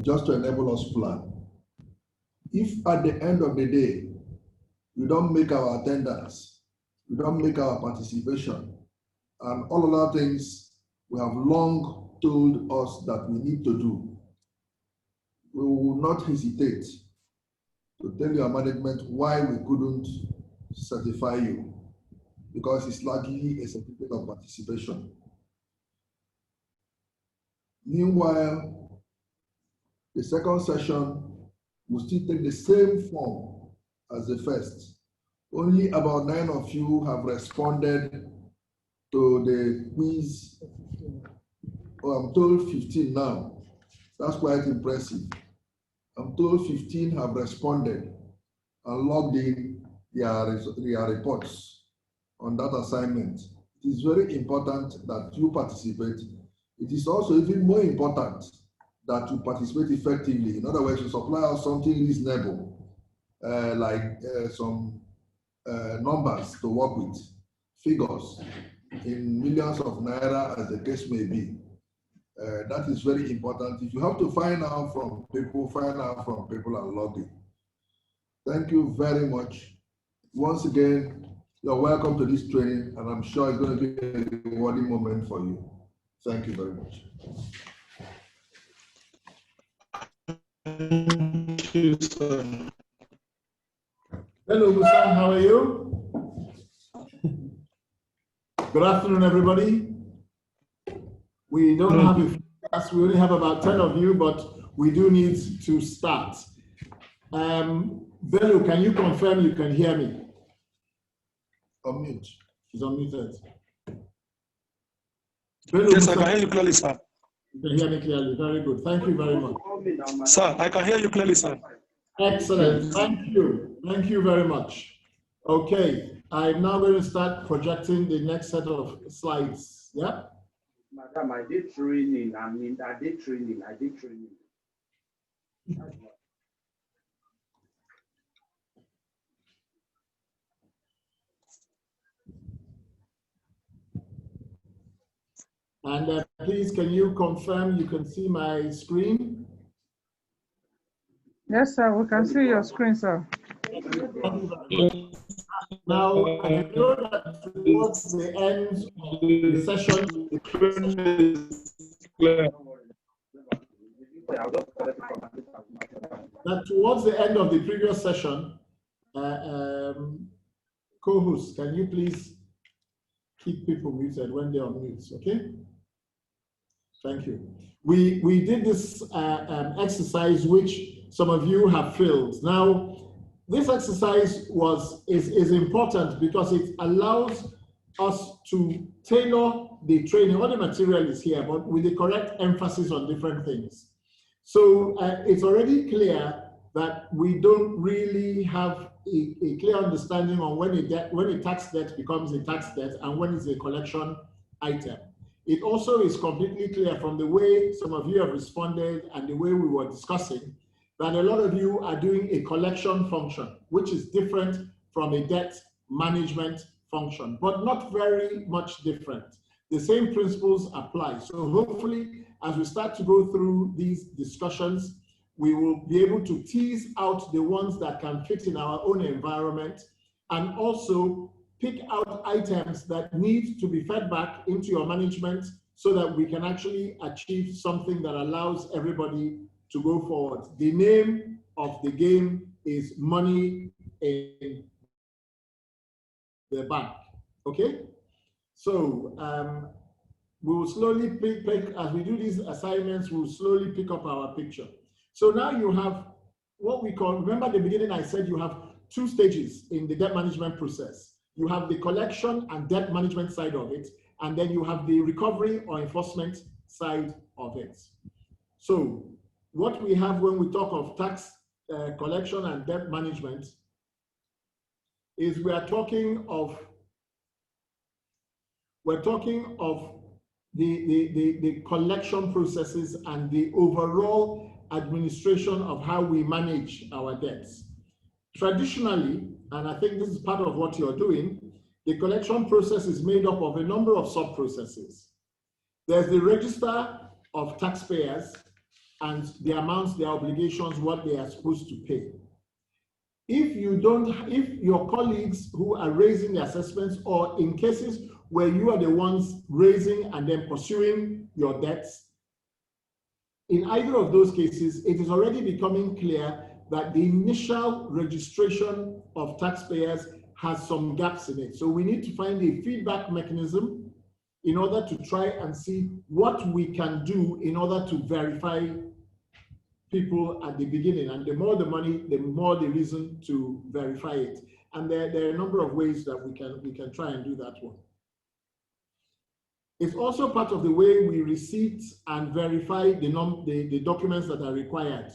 just to enable us plan. If at the end of the day, we don't make our attendance, we don't make our participation, and all other things we have long told us that we need to do, we will not hesitate to tell your management why we couldn't certify you, because it's largely a certificate of participation. Meanwhile, the second session will still take the same form as the first. Only about 9 of you have responded to the quiz. Oh, I'm told 15 now. That's quite impressive. I'm told 15 have responded and logged in their reports on that assignment. It is very important that you participate. It is also even more important that you participate effectively. In other words, you supply us something reasonable, like some numbers to work with, figures in millions of naira as the case may be. That is very important. If you have to find out from people, and log in. Thank you very much. Once again, you're welcome to this training, and I'm sure it's going to be a rewarding moment for you. Thank you very much. Thank you, sir. Hello, Gusam, how are you? Good afternoon, everybody. We don't have a class, we only have about 10 of you, but we do need to start. Bello, can you confirm you can hear me? Unmute. He's unmuted. Bello, yes, I can hear you clearly, sir. You can hear me clearly. Very good. Thank you very much. Sir, I can hear you clearly, sir. Excellent. Thank you. Thank you very much. Okay, I'm now going to start projecting the next set of slides. Yeah? Madam, I did training. I did training. And please, can you confirm you can see my screen? Yes, sir. We can see your screen, sir. Now, I know that towards the end of the session, that towards the end of the previous session, co-host, can you please keep people muted when they're on mute, okay? Thank you. We did this exercise, which some of you have filled. Now, this exercise is important because it allows us to tailor the training. All the material is here, but with the correct emphasis on different things. So it's already clear that we don't really have a clear understanding on when a tax debt becomes a tax debt and when it's a collection item. It also is completely clear from the way some of you have responded and the way we were discussing that a lot of you are doing a collection function, which is different from a debt management function, but not very much different. The same principles apply. So hopefully, as we start to go through these discussions, we will be able to tease out the ones that can fit in our own environment and also pick out items that need to be fed back into your management so that we can actually achieve something that allows everybody to go forward. The name of the game is money in the bank, okay? So we'll slowly pick, as we do these assignments, we'll slowly pick up our picture. So now you have what we call, remember at the beginning I said you have 2 stages in the debt management process. You have the collection and debt management side of it, and then you have the recovery or enforcement side of it. So what we have when we talk of tax collection and debt management is we are talking of the collection processes and the overall administration of how we manage our debts. Traditionally, and I think this is part of what you're doing, the collection process is made up of a number of sub-processes. There's the register of taxpayers, and the amounts, their obligations, what they are supposed to pay. If your colleagues who are raising the assessments, or in cases where you are the ones raising and then pursuing your debts, in either of those cases, it is already becoming clear that the initial registration of taxpayers has some gaps in it. So we need to find a feedback mechanism in order to try and see what we can do in order to verify people at the beginning. And the more the money, the more the reason to verify it. And there are a number of ways that we can try and do that one. It's also part of the way we receipt and verify the documents that are required.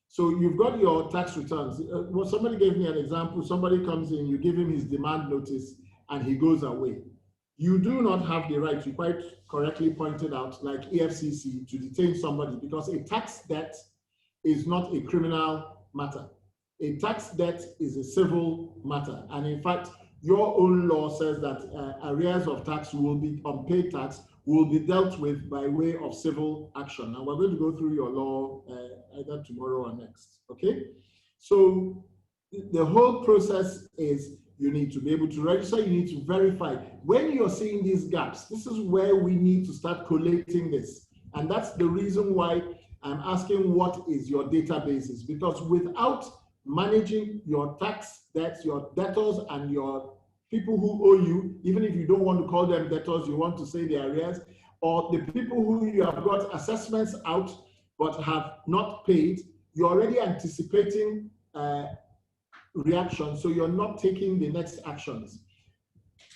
So you've got your tax returns. Well, somebody gave me an example. Somebody comes in, you give him his demand notice, and he goes away. You do not have the right, you quite correctly pointed out, like EFCC, to detain somebody, because a tax debt is not a criminal matter. A tax debt is a civil matter. And in fact, your own law says that arrears of tax will be, unpaid tax, will be dealt with by way of civil action. And we're going to go through your law either tomorrow or next, okay? So the whole process is you need to be able to register, you need to verify. When you're seeing these gaps, this is where we need to start collating this. And that's the reason why I'm asking what is your databases, because without managing your tax debts, your debtors and your people who owe you, even if you don't want to call them debtors, you want to say the arrears, or the people who you have got assessments out but have not paid, you're already anticipating reaction, so you're not taking the next actions.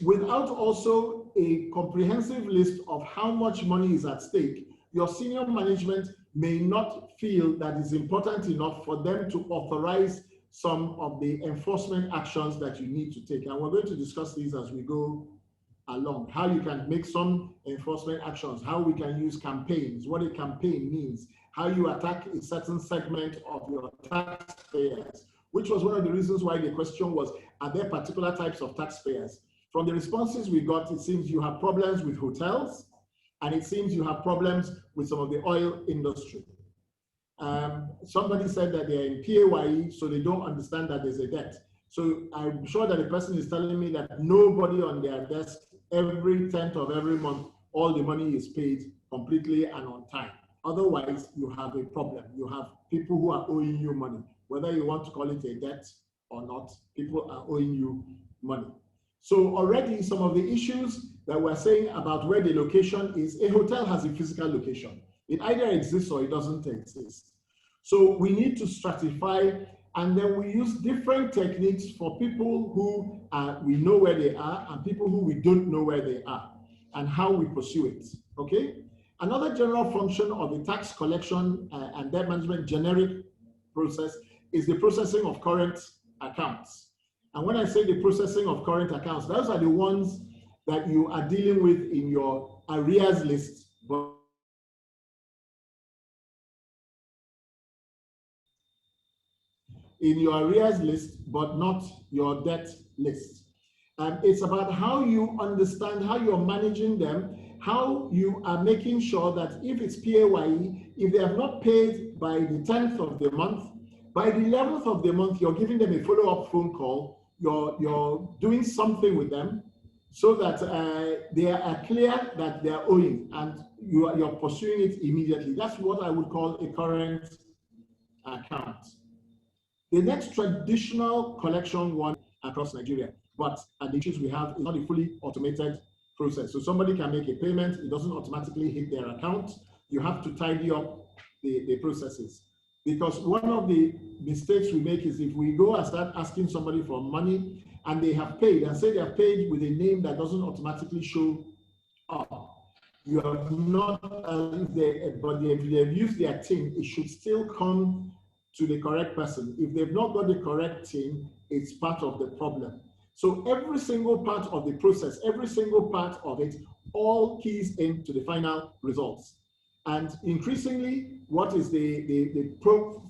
Without also a comprehensive list of how much money is at stake, your senior management may not feel that it's important enough for them to authorize some of the enforcement actions that you need to take. And we're going to discuss these as we go along, how you can make some enforcement actions, how we can use campaigns, what a campaign means, how you attack a certain segment of your taxpayers, which was one of the reasons why the question was, are there particular types of taxpayers? From the responses we got, it seems you have problems with hotels, and it seems you have problems with some of the oil industry. Somebody said that they're in PAYE, so they don't understand that there's a debt. So I'm sure that the person is telling me that nobody on their desk, every 10th of every month, all the money is paid completely and on time. Otherwise, you have a problem. You have people who are owing you money. Whether you want to call it a debt or not, people are owing you money. So already some of the issues that we're saying about where the location is, a hotel has a physical location. It either exists or it doesn't exist. So we need to stratify, and then we use different techniques for people who we know where they are and people who we don't know where they are, and how we pursue it, okay? Another general function of the tax collection and debt management generic process is the processing of current accounts. And when I say the processing of current accounts, those are the ones that you are dealing with in your arrears list, but not your debt list. And it's about how you understand how you're managing them, how you are making sure that if it's PAYE, if they have not paid by the 10th of the month, by the 11th of the month, you're giving them a follow-up phone call, you're doing something with them so that they are clear that they are owing, and you're pursuing it immediately. That's what I would call a current account. The next traditional collection one across Nigeria, but the issues we have is not a fully automated process. So somebody can make a payment, it doesn't automatically hit their account. You have to tidy up the processes. Because one of the mistakes we make is if we go and start asking somebody for money and they have paid, and say they have paid with a name that doesn't automatically show up, you have not, but if they have used their TIN, it should still come to the correct person. If they've not got the correct TIN, it's part of the problem. So every single part of the process, every single part of it, all keys into the final results. And increasingly, what is the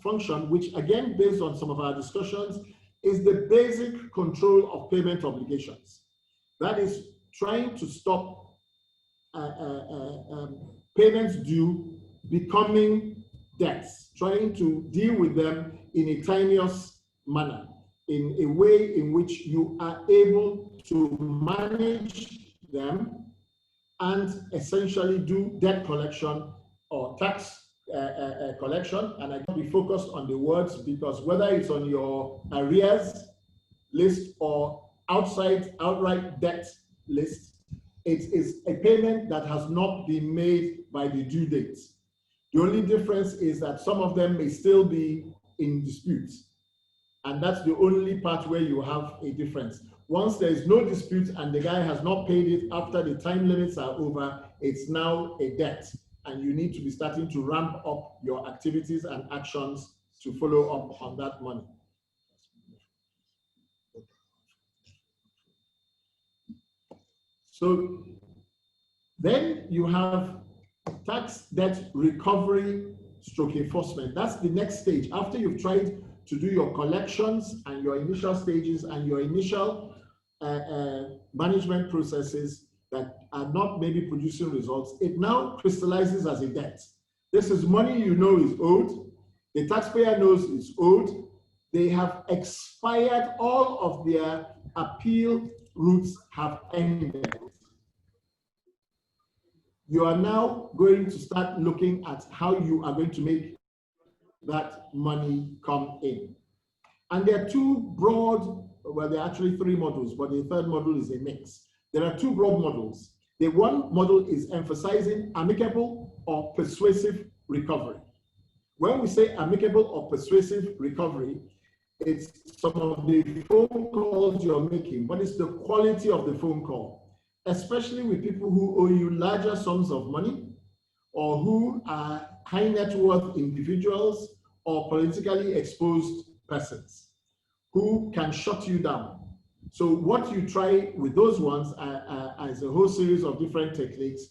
function, which again, based on some of our discussions, is the basic control of payment obligations. That is trying to stop payments due becoming debts, trying to deal with them in a timeous manner, in a way in which you are able to manage them and essentially do debt collection or tax collection. And I can be focused on the words because whether it's on your arrears list or outright debt list, it is a payment that has not been made by the due date. The only difference is that some of them may still be in dispute. And that's the only part where you have a difference. Once there is no dispute and the guy has not paid it after the time limits are over, it's now a debt. And you need to be starting to ramp up your activities and actions to follow up on that money. So then you have tax debt recovery stroke enforcement. That's the next stage. After you've tried to do your collections and your initial stages and your initial management processes that are not maybe producing results, it now crystallizes as a debt. This is money you know is owed. The taxpayer knows it's owed. They have expired. All of their appeal routes have ended. You are now going to start looking at how you are going to make that money come in. And there are two broad, well, there are actually three models, but the third model is a mix. There are two broad models. The one model is emphasizing amicable or persuasive recovery. When we say amicable or persuasive recovery, it's some of the phone calls you're making, but it's the quality of the phone call, especially with people who owe you larger sums of money or who are high net worth individuals or politically exposed persons who can shut you down. So what you try with those ones is a whole series of different techniques,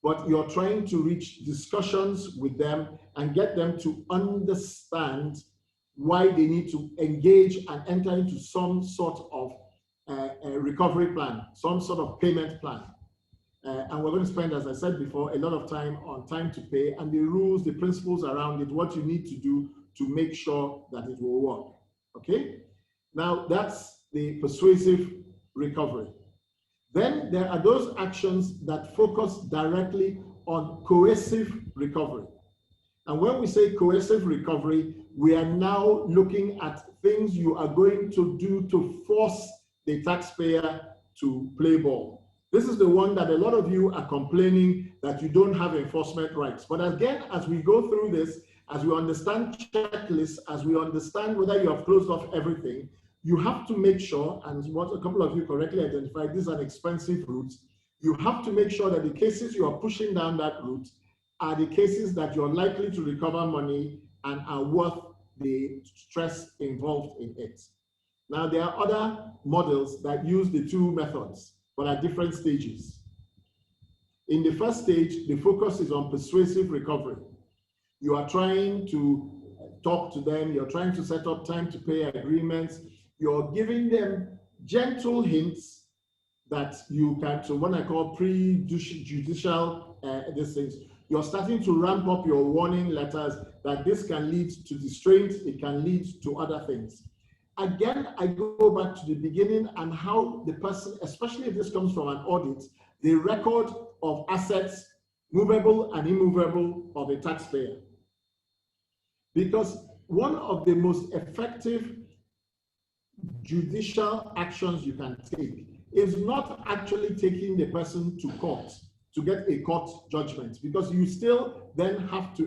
but you're trying to reach discussions with them and get them to understand why they need to engage and enter into some sort of a recovery plan, some sort of payment plan. And we're going to spend, as I said before, a lot of time on time to pay and the rules, the principles around it, what you need to do to make sure that it will work. Okay? Now, that's the persuasive recovery. Then there are those actions that focus directly on coercive recovery. And when we say coercive recovery, we are now looking at things you are going to do to force the taxpayer to play ball. This is the one that a lot of you are complaining that you don't have enforcement rights. But again, as we go through this, as we understand checklists, as we understand whether you have closed off everything, you have to make sure, and what a couple of you correctly identified, this is an expensive route. You have to make sure that the cases you are pushing down that route are the cases that you're likely to recover money and are worth the stress involved in it. Now, there are other models that use the two methods, but at different stages. In the first stage, the focus is on persuasive recovery. You are trying to talk to them, you're trying to set up time to pay agreements, you're giving them gentle hints that you can, so what I call pre-judicial these things. You're starting to ramp up your warning letters that this can lead to distraint, it can lead to other things. Again, I go back to the beginning and how the person, especially if this comes from an audit, the record of assets, movable and immovable, of a taxpayer. Because one of the most effective judicial actions you can take is not actually taking the person to court to get a court judgment, because you still then have to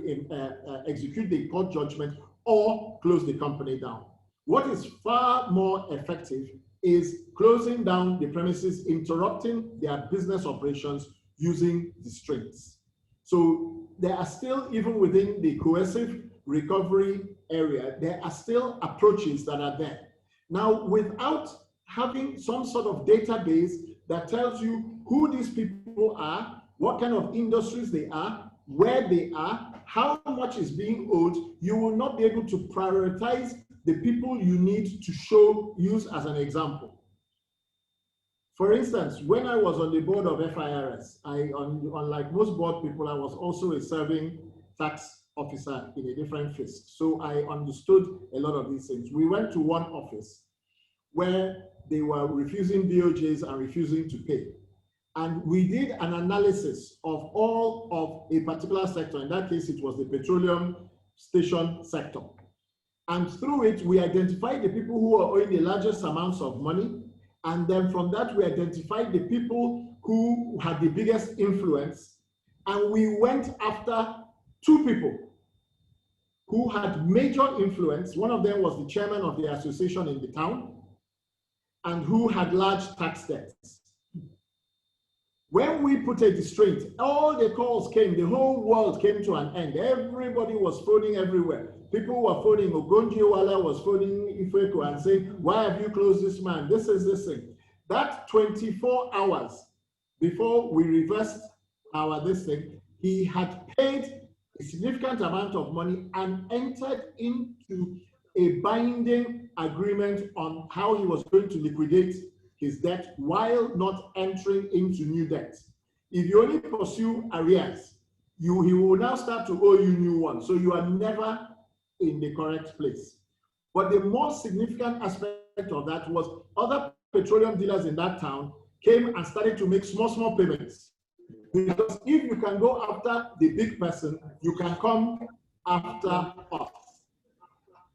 execute the court judgment or close the company down. What is far more effective is closing down the premises, interrupting their business operations using distraints. So there are still, even within the coercive recovery area, there are still approaches that are there. Now, without having some sort of database that tells you who these people are, what kind of industries they are, where they are, how much is being owed, you will not be able to prioritize the people you need to use as an example. For instance, when I was on the board of FIRS, unlike most board people, I was also a serving tax officer in a different fisc. So I understood a lot of these things. We went to one office where they were refusing DOJs and refusing to pay. And we did an analysis of all of a particular sector. In that case, it was the petroleum station sector. And through it, we identified the people who were owing the largest amounts of money. And then from that, we identified the people who had the biggest influence. And we went after two people who had major influence. One of them was the chairman of the association in the town and who had large tax debts. When we put a restraint, all the calls came, the whole world came to an end. Everybody was phoning everywhere. People were phoning, Ogonjiwala was phoning Ifeko and saying, why have you closed this man? This is this thing. That 24 hours before we reversed our this thing, he had paid a significant amount of money and entered into a binding agreement on how he was going to liquidate his debt while not entering into new debt. If you only pursue arrears, he will now start to owe you new ones. So you are never in the correct place. But the most significant aspect of that was other petroleum dealers in that town came and started to make small payments. Because if you can go after the big person, you can come after us.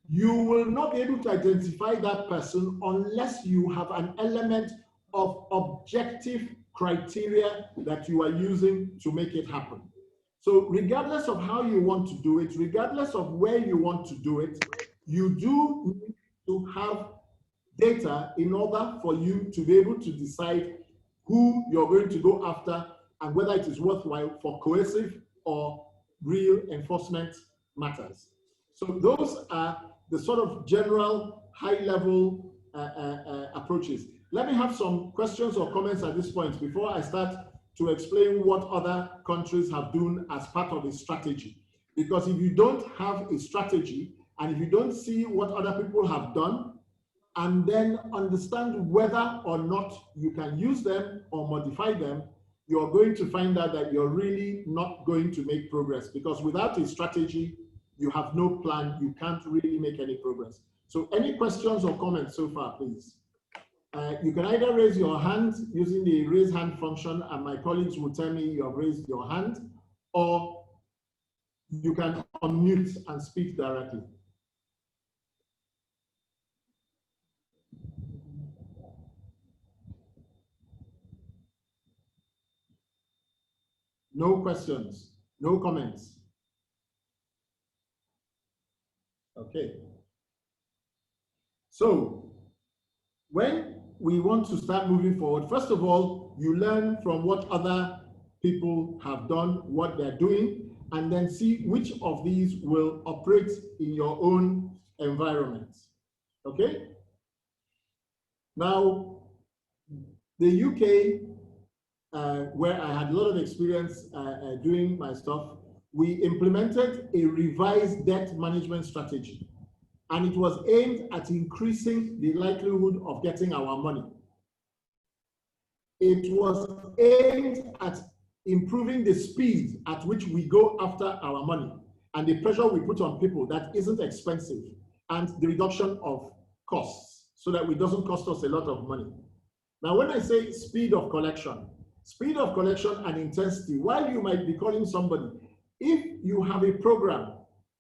You will not be able to identify that person unless you have an element of objective criteria that you are using to make it happen. So regardless of how you want to do it, regardless of where you want to do it, you do need to have data in order for you to be able to decide who you're going to go after and whether it is worthwhile for coercive or real enforcement matters. So those are the sort of general high-level approaches. Let me have some questions or comments at this point before I start to explain what other countries have done as part of a strategy. Because if you don't have a strategy and if you don't see what other people have done and then understand whether or not you can use them or modify them, you're going to find out that you're really not going to make progress, because without a strategy, you have no plan, you can't really make any progress. So any questions or comments so far, please? You can either raise your hand using the raise hand function and my colleagues will tell me you have raised your hand, or you can unmute and speak directly. No questions, no comments. Okay. So when we want to start moving forward, first of all, you learn from what other people have done, what they're doing, and then see which of these will operate in your own environment. Okay? Now, the UK, where I had a lot of experience doing my stuff, we implemented a revised debt management strategy, and it was aimed at increasing the likelihood of getting our money. It was aimed at improving the speed at which we go after our money and the pressure we put on people that isn't expensive, and the reduction of costs so that it doesn't cost us a lot of money. Now, when I say speed of collection and intensity, while you might be calling somebody, if you have a program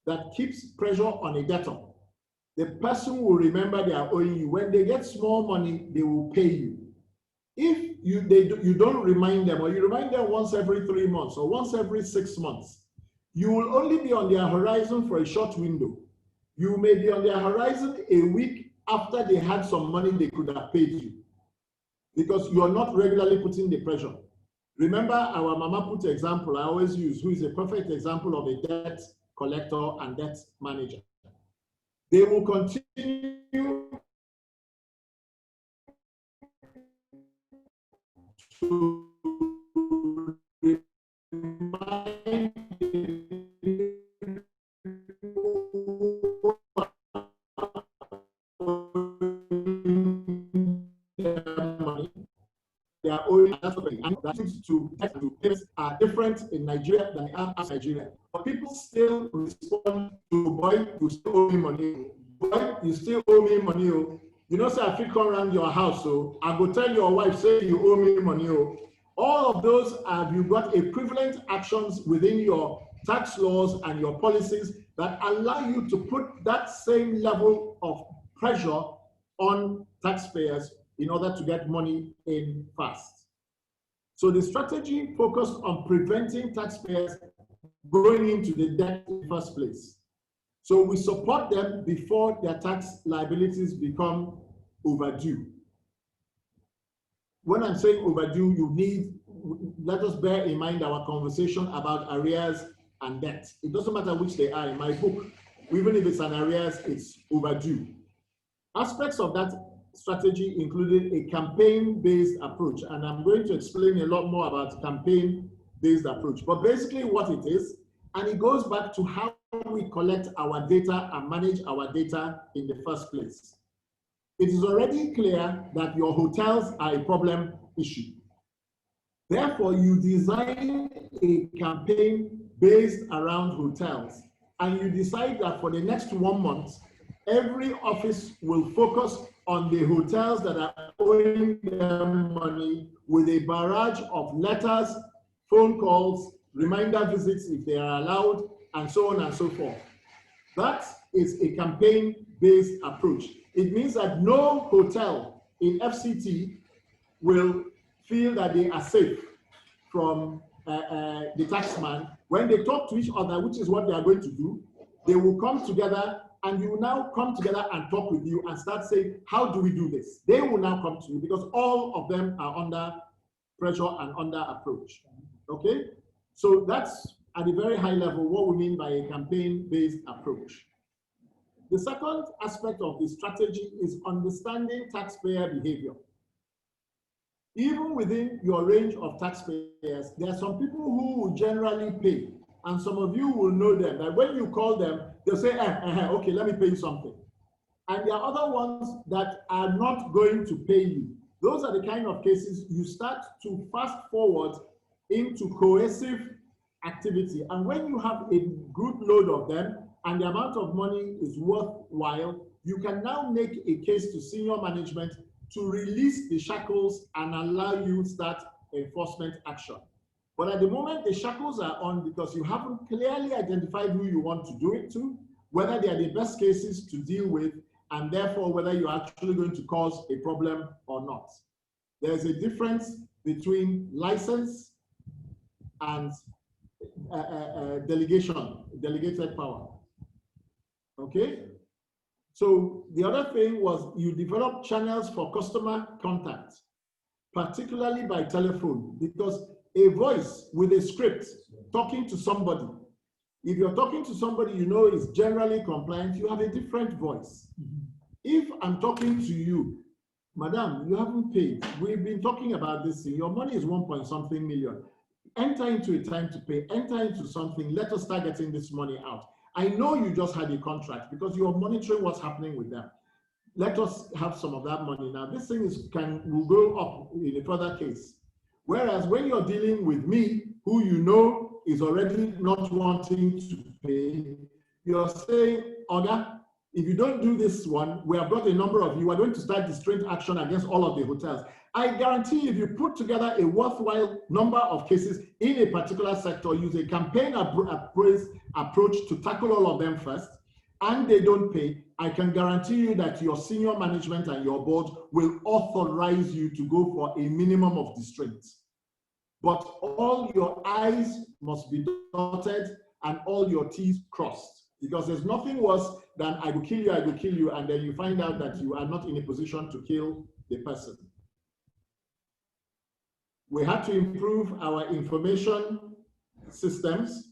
that keeps pressure on a debtor, the person will remember they are owing you. When they get small money, they will pay you. If you don't remind them, or you remind them once every 3 months or once every 6 months, you will only be on their horizon for a short window. You may be on their horizon a week after they had some money they could have paid you, because you are not regularly putting the pressure. Remember our Mama Put example I always use, who is a perfect example of a debt collector and debt manager. They will continue to remind they are owing, and that's to payments are different in Nigeria than they are outside Nigeria. But people still respond to, boy, you still owe me money. Boy, you still owe me money. Oh. You know, say I fit come around your house, so I go tell your wife, say you owe me money. Oh. All of those have you got equivalent actions within your tax laws and your policies that allow you to put that same level of pressure on taxpayers in order to get money in fast. So the strategy focused on preventing taxpayers going into the debt in the first place. So we support them before their tax liabilities become overdue. When I'm saying overdue, let us bear in mind our conversation about arrears and debt. It doesn't matter which they are in my book. Even if it's an arrears, it's overdue. Aspects of that strategy included a campaign-based approach, and I'm going to explain a lot more about campaign-based approach. But basically what it is, and it goes back to how we collect our data and manage our data in the first place. It is already clear that your hotels are a problem issue. Therefore, you design a campaign based around hotels, and you decide that for the next 1 month, every office will focus on the hotels that are owing them money with a barrage of letters, phone calls, reminder visits if they are allowed, and so on and so forth. That is a campaign-based approach. It means that no hotel in FCT will feel that they are safe from the taxman. When they talk to each other, which is what they are going to do, they will come together, and you will now come together and talk with you and start saying, how do we do this? They will now come to you because all of them are under pressure and under approach. Okay? So that's at a very high level what we mean by a campaign-based approach. The second aspect of the strategy is understanding taxpayer behavior. Even within your range of taxpayers, there are some people who will generally pay, and some of you will know them, that when you call them, they'll say, okay, let me pay you something. And there are other ones that are not going to pay you. Those are the kind of cases you start to fast forward into cohesive activity. And when you have a good load of them and the amount of money is worthwhile, you can now make a case to senior management to release the shackles and allow you start enforcement action. But at the moment, the shackles are on because you haven't clearly identified who you want to do it to, whether they are the best cases to deal with, and therefore whether you're actually going to cause a problem or not. There's a difference between license and delegated power. Okay? So the other thing was you develop channels for customer contact, particularly by telephone, because a voice with a script talking to somebody, if you're talking to somebody you know is generally compliant, you have a different voice. If I'm talking to you, madam, you haven't paid. We've been talking about this thing. Your money is 1.something million. Enter into a time to pay, enter into something. Let us start getting this money out. I know you just had a contract because you're monitoring what's happening with them. Let us have some of that money. Now, this thing will go up in a further case. Whereas when you're dealing with me, who you know is already not wanting to pay, you're saying, Oga, if you don't do this one, we have got a number of you are going to start distraint action against all of the hotels. I guarantee if you put together a worthwhile number of cases in a particular sector, use a campaign approach to tackle all of them first, and they don't pay, I can guarantee you that your senior management and your board will authorize you to go for a minimum of distraints. But all your I's must be dotted and all your T's crossed. Because there's nothing worse than I will kill you, and then you find out that you are not in a position to kill the person. We had to improve our information systems,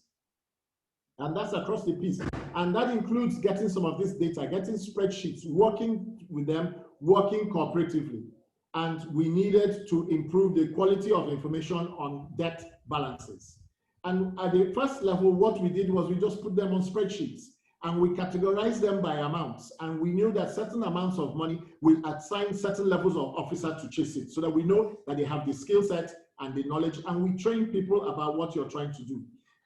and that's across the piece. And that includes getting some of this data, getting spreadsheets, working with them, working cooperatively. And we needed to improve the quality of information on debt balances. And at the first level, what we did was we just put them on spreadsheets and we categorized them by amounts. And we knew that certain amounts of money will assign certain levels of officer to chase it so that we know that they have the skill set and the knowledge, and we train people about what you're trying to do.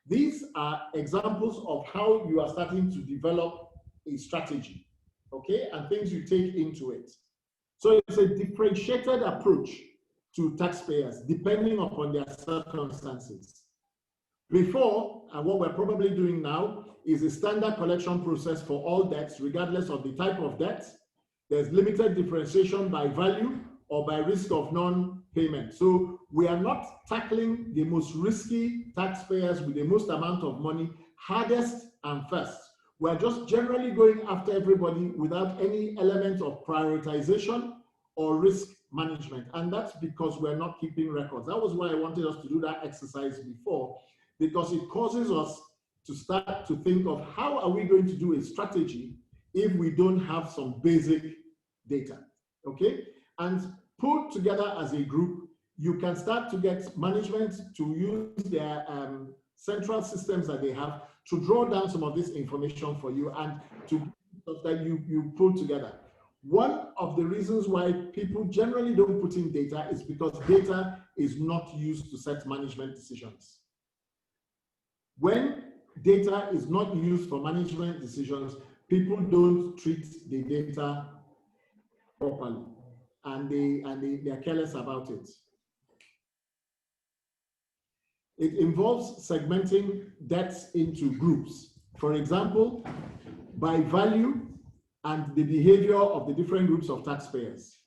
These are examples of how you are starting to develop a strategy, okay, and things you take into it. So it's a differentiated approach to taxpayers depending upon their circumstances. Before, and what we're probably doing now, is a standard collection process for all debts, regardless of the type of debt. There's limited differentiation by value or by risk of non-payment. So we are not tackling the most risky taxpayers with the most amount of money hardest and first. We're just generally going after everybody without any element of prioritization or risk management. And that's because we're not keeping records. That was why I wanted us to do that exercise before, because it causes us to start to think of how are we going to do a strategy if we don't have some basic data, okay? And put together as a group, you can start to get management to use their central systems that they have to draw down some of this information for you and to that you pull together. One of the reasons why people generally don't put in data is because data is not used to set management decisions. When data is not used for management decisions, people don't treat the data properly, and they are careless about it. It involves segmenting debts into groups. For example, by value and the behavior of the different groups of taxpayers.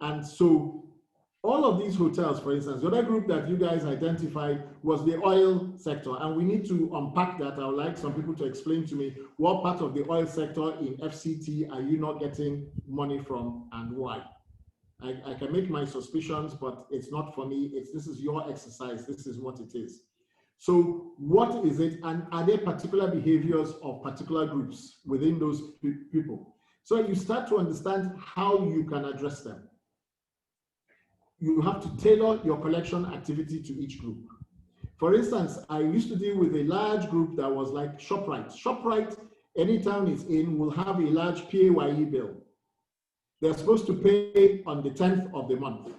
And so all of these hotels, for instance, the other group that you guys identified was the oil sector, and we need to unpack that. I would like some people to explain to me what part of the oil sector in FCT are you not getting money from and why. I can make my suspicions, but it's not for me. This is your exercise. This is what it is. So what is it, and are there particular behaviors of particular groups within those people? So you start to understand how you can address them. You have to tailor your collection activity to each group. For instance, I used to deal with a large group that was like ShopRite. ShopRite, anytime it's in, will have a large PAYE bill. They're supposed to pay on the 10th of the month.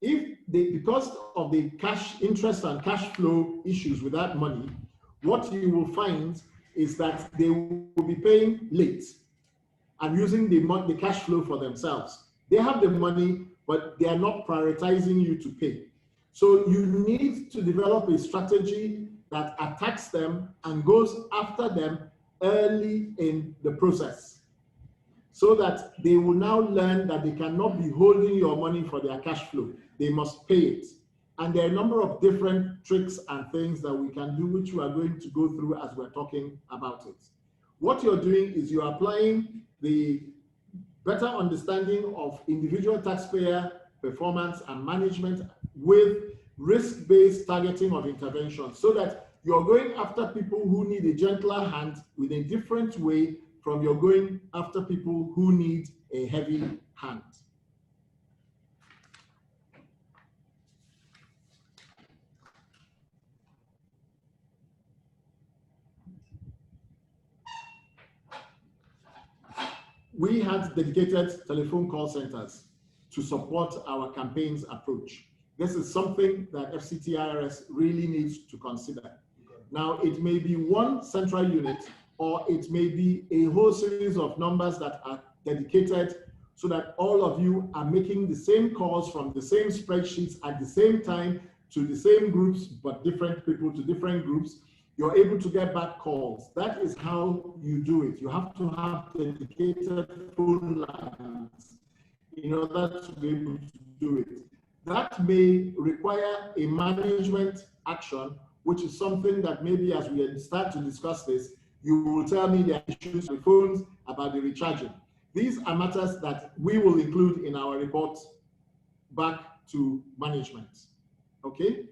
If they, because of the cash interest and cash flow issues with that money, what you will find is that they will be paying late and using the cash flow for themselves. They have the money, but they are not prioritizing you to pay. So you need to develop a strategy that attacks them and goes after them early in the process, so that they will now learn that they cannot be holding your money for their cash flow. They must pay it. And there are a number of different tricks and things that we can do, which we are going to go through as we're talking about it. What you're doing is you're applying the better understanding of individual taxpayer performance and management with risk-based targeting of intervention, so that you're going after people who need a gentler hand with a different way from you're going after people who need a heavy hand. We had dedicated telephone call centers to support our campaigns approach. This is something that FCT-IRS really needs to consider. Now, it may be one central unit, or it may be a whole series of numbers that are dedicated so that all of you are making the same calls from the same spreadsheets at the same time to the same groups, but different people to different groups. You're able to get back calls. That is how you do it. You have to have dedicated phone lines in order to be able to do it. That may require a management action, which is something that maybe as we start to discuss this, you will tell me the issues with phones about the recharging. These are matters that we will include in our report back to management, okay?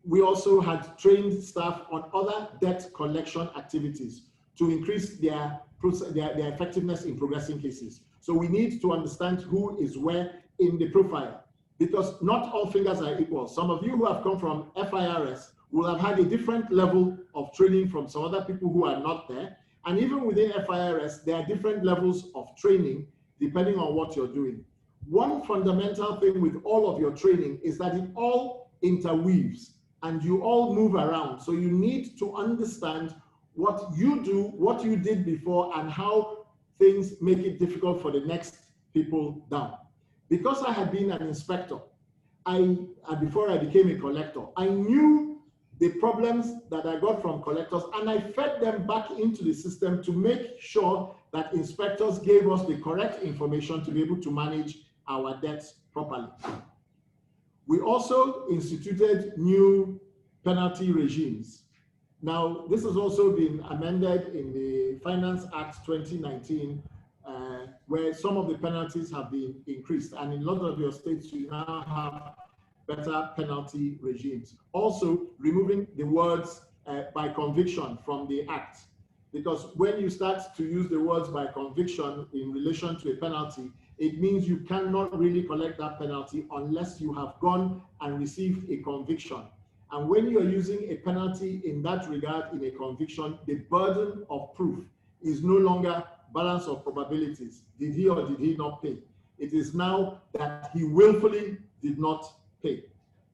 We also had trained staff on other debt collection activities to increase their effectiveness in progressing cases. So we need to understand who is where in the profile, because not all fingers are equal. Some of you who have come from FIRS will have had a different level of training from some other people who are not there. And even within FIRS, there are different levels of training depending on what you're doing. One fundamental thing with all of your training is that it all interweaves. and you all move around. So you need to understand what you do, what you did before, and how things make it difficult for the next people down. Because I had been an inspector, before I became a collector, I knew the problems that I got from collectors, and I fed them back into the system to make sure that inspectors gave us the correct information to be able to manage our debts properly. We also instituted new penalty regimes. Now, this has also been amended in the Finance Act 2019, where some of the penalties have been increased. And in a lot of your states, you now have better penalty regimes. Also, removing the words by conviction from the Act. Because when you start to use the words by conviction in relation to a penalty, it means you cannot really collect that penalty unless you have gone and received a conviction. And when you're using a penalty in that regard in a conviction, the burden of proof is no longer balance of probabilities. Did he or did he not pay? It is now that he willfully did not pay.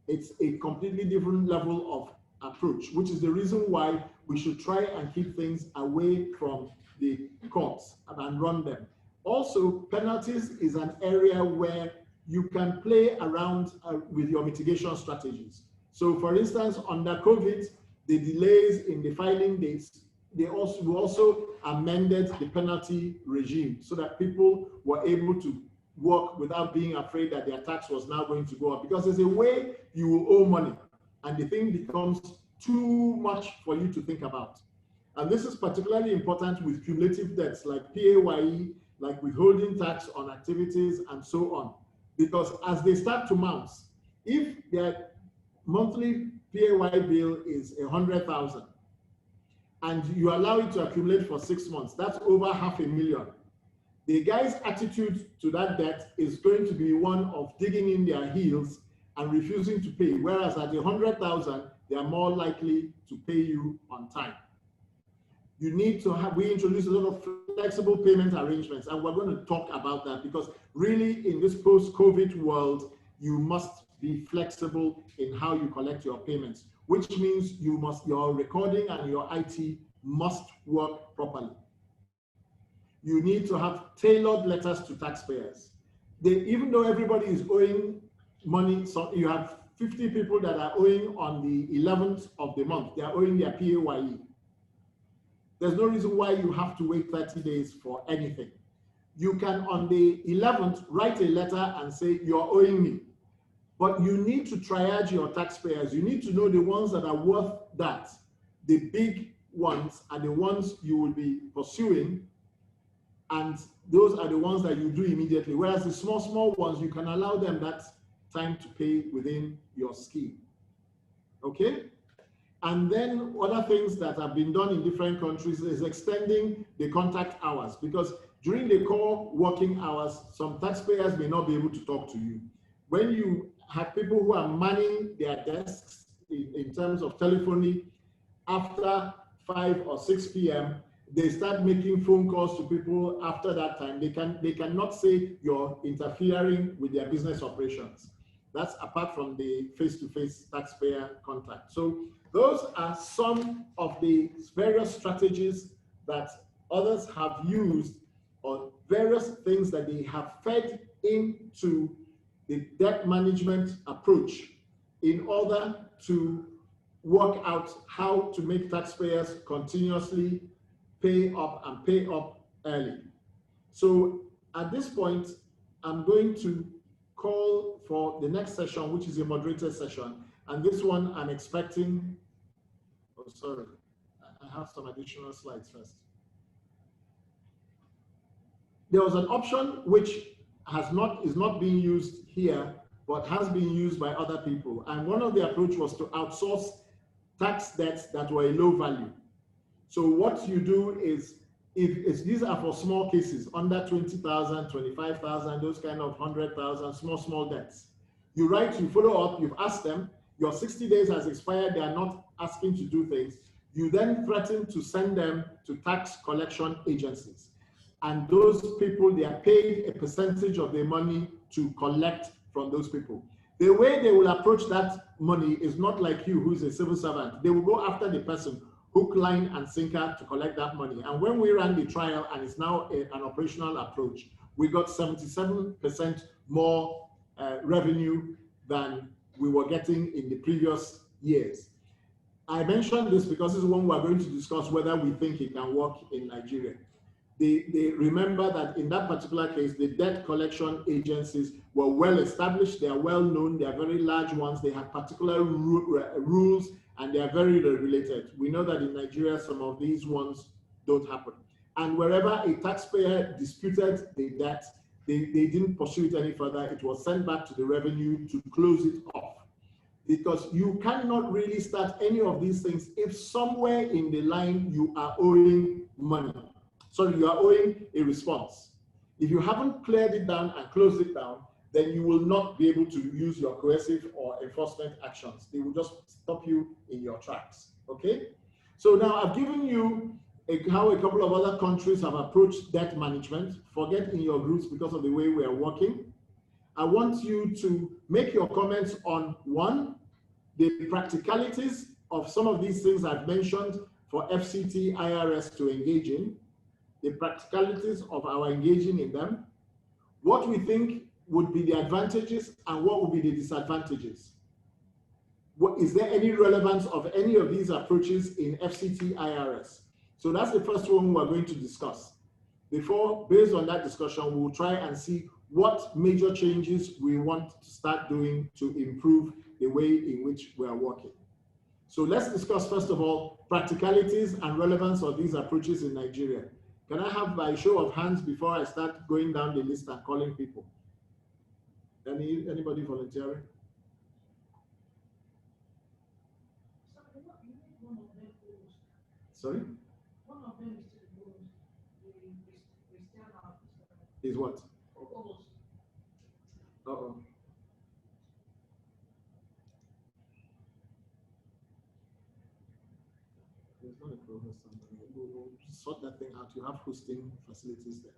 It's a completely different level of approach, which is the reason why we should try and keep things away from the courts and run them. Also, penalties is an area where you can play around with your mitigation strategies. So for instance, under COVID, the delays in the filing dates, we also amended the penalty regime so that people were able to work without being afraid that their tax was now going to go up. Because there's a way you will owe money and the thing becomes too much for you to think about. And this is particularly important with cumulative debts like PAYE, like withholding tax on activities and so on. Because as they start to mount, if their monthly PAYE bill is 100,000 and you allow it to accumulate for 6 months, that's over $500,000. The guy's attitude to that debt is going to be one of digging in their heels and refusing to pay, whereas at the 100,000, they are more likely to pay you on time. You need to have, we introduced a lot of flexible payment arrangements, and we're going to talk about that because really in this post-COVID world, you must be flexible in how you collect your payments, which means your recording and your IT must work properly. You need to have tailored letters to taxpayers. Even though everybody is owing money, so you have 50 people that are owing on the 11th of the month, they are owing their PAYE. There's no reason why you have to wait 30 days for anything. You can, on the 11th, write a letter and say, you're owing me. But you need to triage your taxpayers. You need to know the ones that are worth that. The big ones are the ones you will be pursuing, and those are the ones that you do immediately. Whereas the small ones, you can allow them that time to pay within your scheme. Okay? And then other things that have been done in different countries is extending the contact hours, because during the core working hours, some taxpayers may not be able to talk to you. When you have people who are manning their desks in terms of telephony, after 5 or 6 p.m., they start making phone calls to people after that time. They cannot say you're interfering with their business operations. That's apart from the face-to-face taxpayer contact. So those are some of the various strategies that others have used, or various things that they have fed into the debt management approach in order to work out how to make taxpayers continuously pay up and pay up early. So at this point, I'm going to call for the next session, which is a moderated session. And this one I'm expecting, oh, sorry, I have some additional slides first. There was an option which is not being used here, but has been used by other people. And one of the approach was to outsource tax debts that were a low value. So what you do is, if these are for small cases, under 20,000, 25,000, those kind of 100,000, small debts. You write, you follow up, you've asked them, your 60 days has expired, they are not asking to do things. You then threaten to send them to tax collection agencies. And those people, they are paid a percentage of their money to collect from those people. The way they will approach that money is not like you, who is a civil servant. They will go after the person, hook, line, and sinker to collect that money. And when we ran the trial, and it's now an operational approach, we got 77% more revenue than we were getting in the previous years. I mentioned this because this is one we're going to discuss whether we think it can work in Nigeria. They remember that in that particular case, the debt collection agencies were well established, they are well known, they are very large ones, they have particular rules, and they are very regulated. We know that in Nigeria, some of these ones don't happen. And wherever a taxpayer disputed the debt, they didn't pursue it any further. It was sent back to the revenue to close it off. Because you cannot really start any of these things if somewhere in the line you are owing money. Sorry, you are owing a response. If you haven't cleared it down and closed it down, then you will not be able to use your coercive or enforcement actions. They will just stop you in your tracks, okay? So now I've given you how a couple of other countries have approached debt management. Forget in your groups because of the way we are working. I want you to make your comments on, one, the practicalities of some of these things I've mentioned for FCT-IRS to engage in, the practicalities of our engaging in them, what we think would be the advantages and what would be the disadvantages. Is there any relevance of any of these approaches in FCT-IRS? So that's the first one we're going to discuss. Before, based on that discussion, we'll try and see what major changes we want to start doing to improve the way in which we are working. So let's discuss, first of all, practicalities and relevance of these approaches in Nigeria. Can I have by show of hands before I start going down the list and calling people? Anybody volunteering? Sorry? One of them is what? Uh-oh. There's not a progress. We'll sort that thing out. You have hosting facilities there.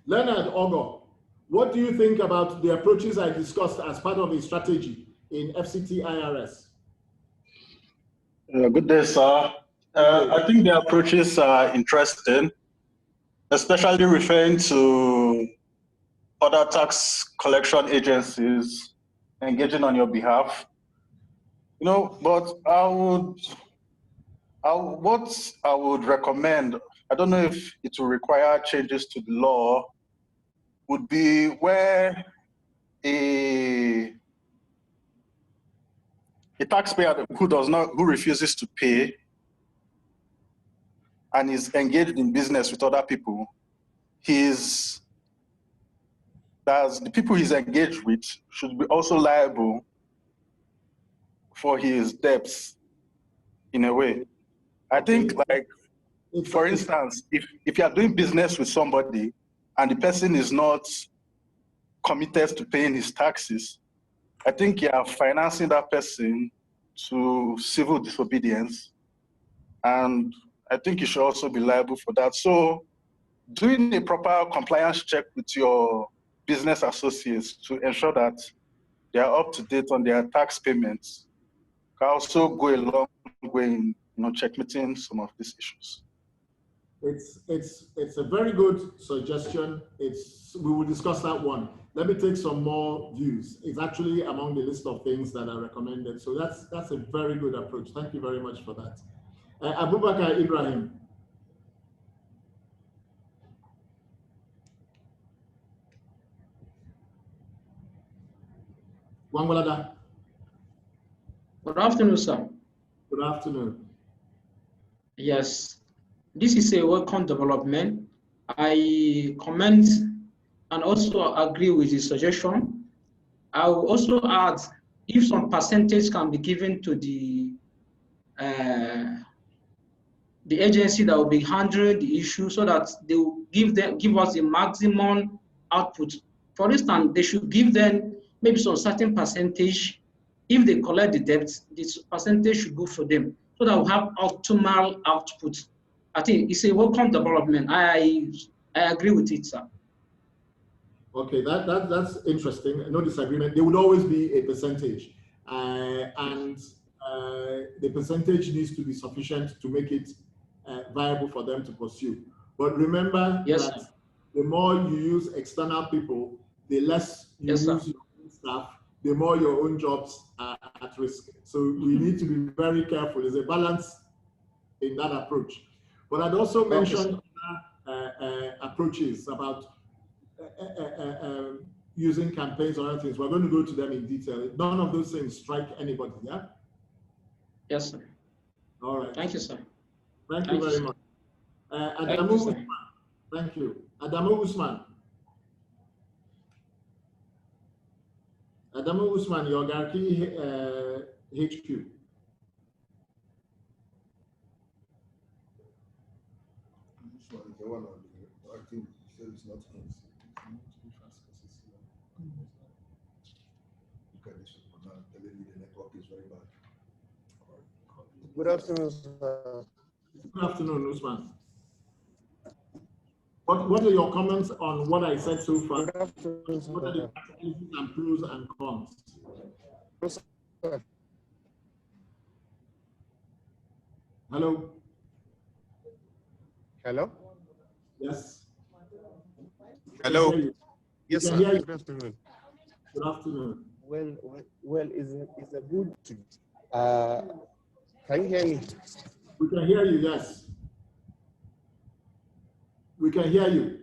Leonard Ogo, what do you think about the approaches I discussed as part of a strategy in FCT-IRS? Good day, sir. I think the approaches are interesting, especially referring to other tax collection agencies engaging on your behalf. You know, but what I would recommend, I don't know if it will require changes to the law, would be where a taxpayer who refuses to pay and is engaged in business with other people, the people he's engaged with should be also liable for his debts in a way. I think, like, for instance, if you are doing business with somebody and the person is not committed to paying his taxes, I think you are financing that person to civil disobedience, and I think you should also be liable for that. So doing a proper compliance check with your business associates to ensure that they are up to date on their tax payments can also go a long way in checkmating some of these issues. It's a very good suggestion. We will discuss that one. Let me take some more views. It's actually among the list of things that are recommended. So that's a very good approach. Thank you very much for that. Abubakar Ibrahim. Wangwalada. Good afternoon, sir. Good afternoon. Yes, this is a welcome development. I comment and also agree with the suggestion. I will also add if some percentage can be given to the agency that will be handling the issue so that they will give us the maximum output. For instance, they should give them maybe some certain percentage. If they collect the debts, this percentage should go for them so that we have optimal output. I think it's a welcome development. I agree with it, sir. Okay, that's interesting. No disagreement. There would always be a percentage, and the percentage needs to be sufficient to make it viable for them to pursue. But remember that the more you use external people, the less you use your own staff, the more your own jobs are at risk. So we need to be very careful. There's a balance in that approach. But I'd also mention approaches about using campaigns or other things. We're going to go to them in detail. None of those things strike anybody, yeah? Yes, sir. All right. Thank you, sir. Thank you very much. Adamu Usman. Thank you. Adamu Usman. Adamu Usman, your Garki HQ. I think it's not his. The network is very bad. Good afternoon, sir. Good afternoon, Usman. What are your comments on what I said so far? Good afternoon, sir. What are the practicalities and pros and cons? Yes, sir. Hello? Hello? Yes. Hello? Yes, sir. Good afternoon. Good afternoon. Well, is a good. Can you hear me? We can hear you. Yes. We can hear you.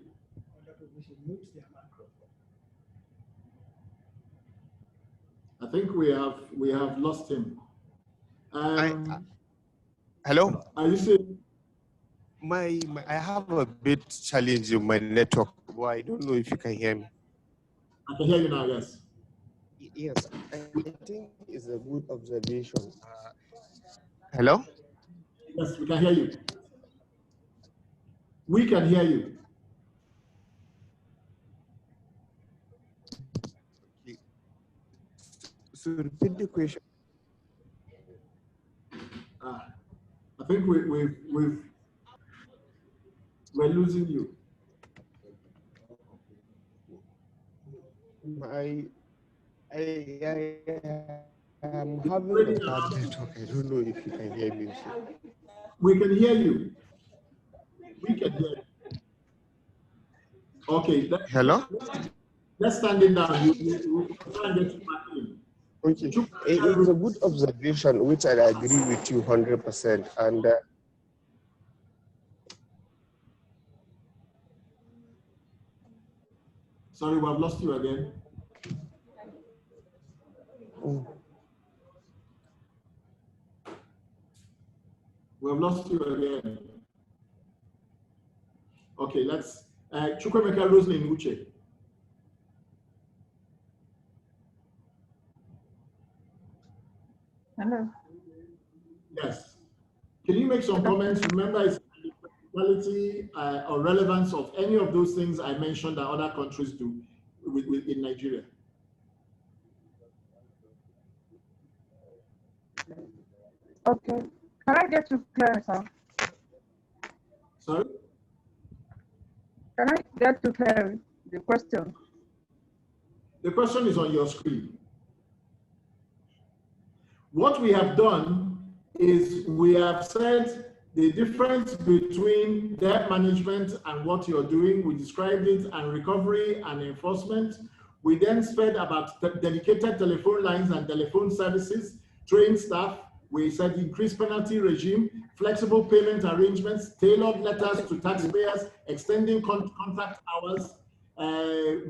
I think we have lost him. Hello? Are you saying? I have a bit challenge in my network, but I don't know if you can hear me. I can hear you now. Yes. Yes, I think it's a good observation. Hello? Yes, we can hear you. We can hear you. Okay. So repeat the question. I think we're losing you. I am having a bad network. I don't know if you can hear me. We can hear you. We can hear you. Okay. Hello? Let's stand it down. You try and get you back in. Okay. It's a good observation, which I agree with you 100%. And sorry, we have lost you again. We have lost you again. Okay, let's Chukwemeka Roslyn Uche. Hello. Yes. Can you make some comments? Remember, it's the quality or relevance of any of those things I mentioned that other countries do in Nigeria. Okay. Can I get you clear, sir? Sorry? Can I get to clear the question? The question is on your screen. What we have done is we have said the difference between debt management and what you're doing. We described it, and recovery and enforcement. We then said about dedicated telephone lines and telephone services, trained staff. We said increased penalty regime, flexible payment arrangements, tailored letters to taxpayers, extending contract hours.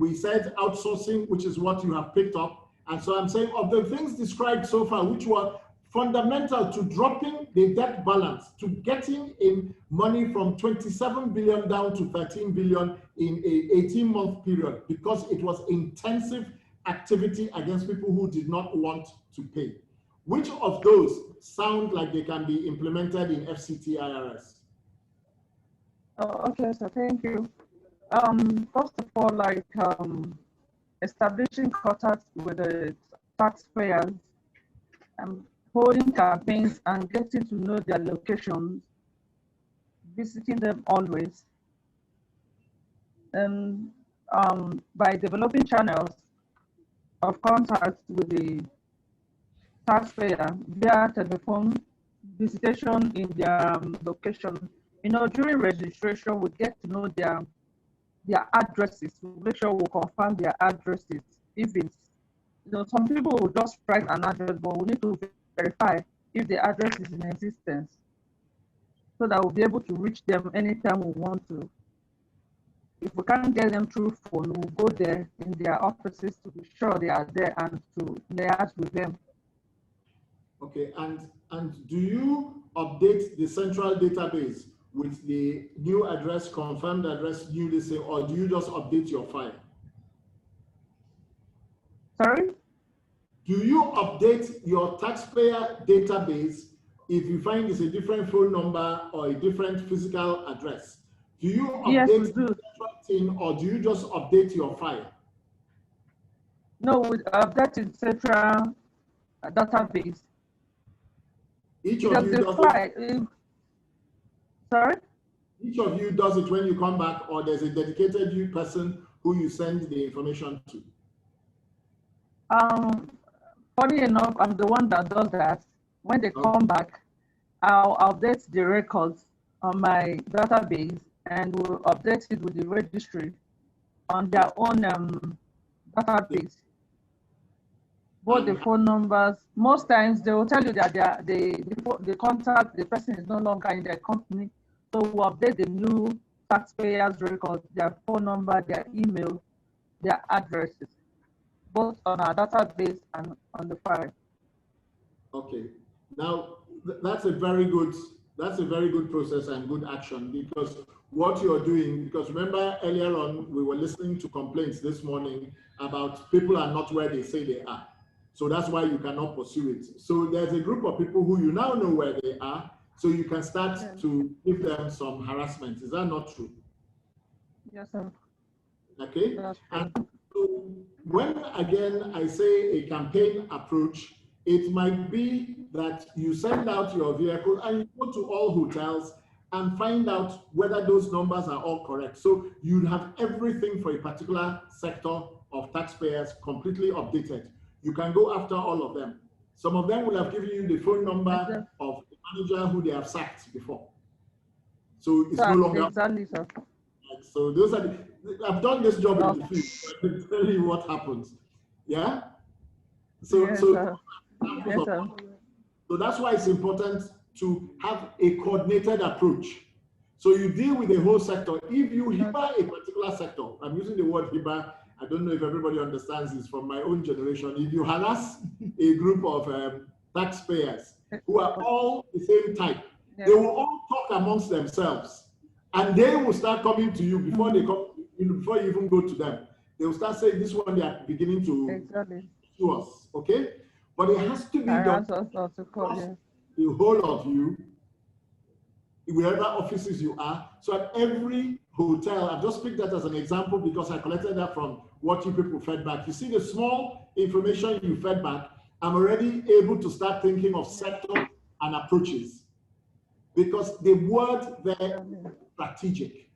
We said outsourcing, which is what you have picked up. And so I'm saying of the things described so far, which were fundamental to dropping the debt balance, to getting in money from 27 billion down to 13 billion in a 18-month period, because it was intensive activity against people who did not want to pay. Which of those sound like they can be implemented in FCT-IRS? Oh, okay, so thank you. First of all, like establishing contacts with the taxpayers, holding campaigns and getting to know their locations, visiting them always. by developing channels of contact with the taxpayer via telephone, visitation in their location. During registration, we get to know their addresses. We make sure we confirm their addresses. If it's, some people will just write an address, but we need to verify if the address is in existence, so that we'll be able to reach them anytime we want to. If we can't get them through phone, we'll go there in their offices to be sure they are there and to liaise with them. Okay, and do you update the central database with the new address, confirmed address, new listing, or do you just update your file? Sorry? Do you update your taxpayer database if you find it's a different phone number or a different physical address? Do you update the central thing, or do you just update your file? No, we update in central database. Each of you does it. Sorry? Each of you does it when you come back, or there's a dedicated person who you send the information to? Funny enough, I'm the one that does that. When they come back, I'll update the records on my database and we'll update it with the registry on their own database. Both the phone numbers, most times they will tell you that the contact, the person is no longer in their company. So we'll update the new taxpayers' records, their phone number, their email, their addresses, both on our database and on the file. Okay, now that's a very good process and good action, because what you're doing, because remember earlier on we were listening to complaints this morning about people are not where they say they are. So that's why you cannot pursue it. So there's a group of people who you now know where they are, so you can start to give them some harassment. Is that not true? Yes, sir. Okay. And so when again I say a campaign approach, it might be that you send out your vehicle and you go to all hotels and find out whether those numbers are all correct. So you'd have everything for a particular sector of taxpayers completely updated. You can go after all of them. Some of them will have given you the phone number of the manager who they have sacked before. So it's no longer. Exactly, sir. So those are I've done this job in the field, so I can tell you what happens. Yeah? So, yes, so, yes, sir. So that's why it's important to have a coordinated approach. So you deal with the whole sector. If you HIBA a particular sector, I'm using the word HIBA, I don't know if everybody understands this from my own generation. If you harass a group of taxpayers who are all the same type, they will all talk amongst themselves. And they will start coming to you before they come, before you even go to them. They will start saying, this one they are beginning to do us, okay? But it has to be done across the whole of you, wherever offices you are. So at every hotel, I've just picked that as an example because I collected that from what you people fed back. You see the small information you fed back, I'm already able to start thinking of sector and approaches, because the word there is strategic.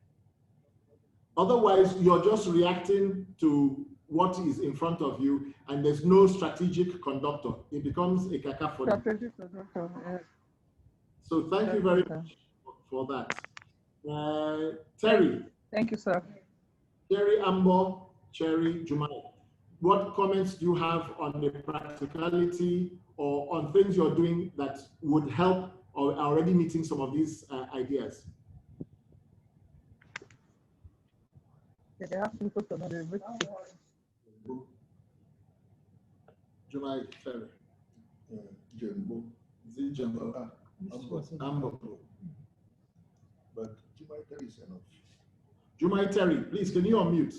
Otherwise, you're just reacting to what is in front of you, and there's no strategic conductor. It becomes a cacophony. So thank you very much for that. Terry. Thank you, sir. Terry Ambo, Cherry Jumai. What comments do you have on the practicality or on things you're doing that would help or are already meeting some of these ideas? Jumai, Terry. Jumbo. Jumbo. Ambo. But Jumai Terry is enough. Jumai Terry, please, can you unmute?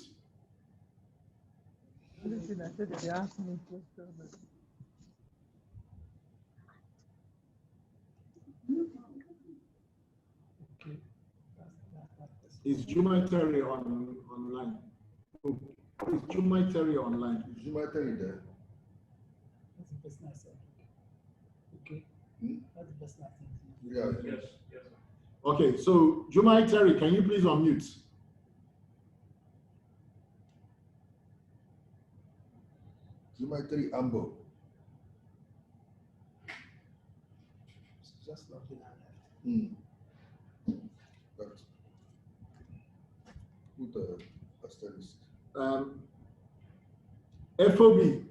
Is Jumai Terry online? Oh, is Jumai Terry online? Is Jumai Terry there? That's the person I said. Okay. That's the person I said. Yes. Okay, so Jumai Terry, can you please unmute? Geometry Ambo. Just log in But put a asterisk. FOB,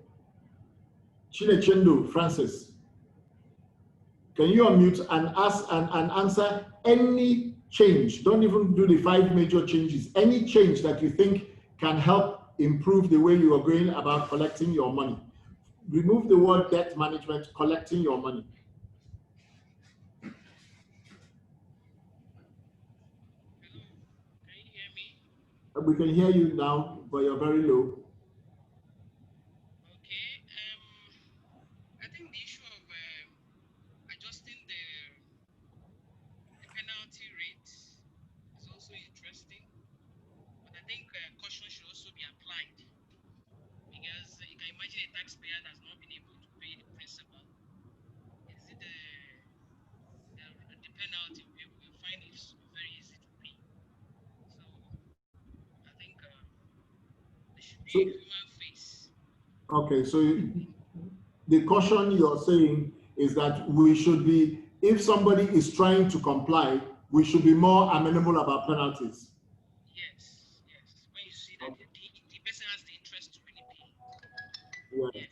Chinechendo Francis. Can you unmute and ask and answer any change? Don't even do the 5 major changes. Any change that you think can help improve the way you are going about collecting your money. Remove the word debt management, collecting your money. Can you hear me? We can hear you now, but you're very low. Okay. I think the issue of adjusting the penalty rate is also interesting, but I think caution should also be applied, because you can imagine a taxpayer that's not been able to pay the principal. Is it the penalty we find it very easy to pay? So I think there should be a human face. Okay, so the caution you're saying is that we should be, if somebody is trying to comply, we should be more amenable about penalties. Yes. When you see that the person has the interest to really pay. Yes.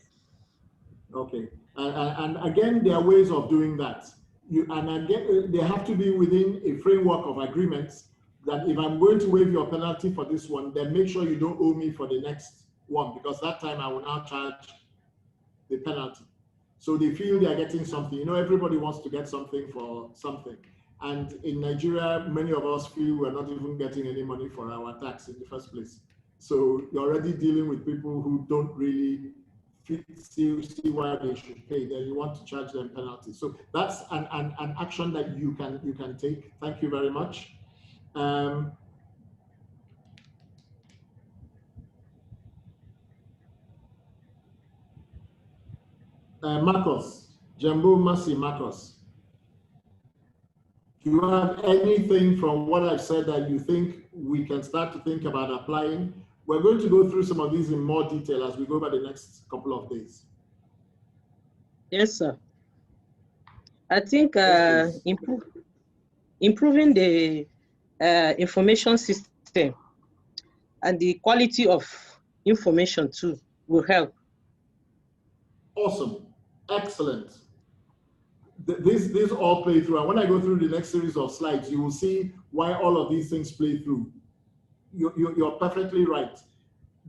Okay. And again, there are ways of doing that. They have to be within a framework of agreements that if I'm going to waive your penalty for this one, then make sure you don't owe me for the next one, because that time I will now charge the penalty. So they feel they are getting something. You know, everybody wants to get something for something. And in Nigeria, many of us feel we're not even getting any money for our tax in the first place. So you're already dealing with people who don't really see why they should pay. Then you want to charge them penalties. So that's an action that you can take. Thank you very much. Marcos, Jambo Masi Marcos. Do you have anything from what I've said that you think we can start to think about applying? We're going to go through some of these in more detail as we go over the next couple of days. Yes, sir. I think improving the information system and the quality of information too will help. Awesome. Excellent. These all play through. And when I go through the next series of slides, you will see why all of these things play through. You're perfectly right.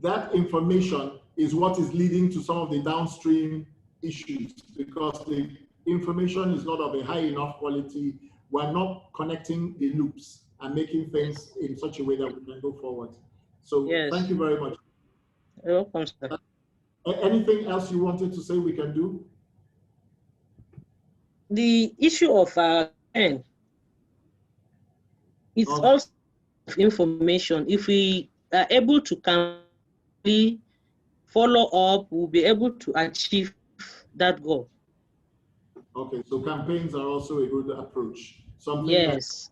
That information is what is leading to some of the downstream issues, because the information is not of a high enough quality. We're not connecting the loops and making things in such a way that we can go forward. So Thank you very much. You're welcome, sir. Anything else you wanted to say we can do? The issue of it's also information. If we are able to follow up, we'll be able to achieve that goal. Okay, so campaigns are also a good approach. Something that is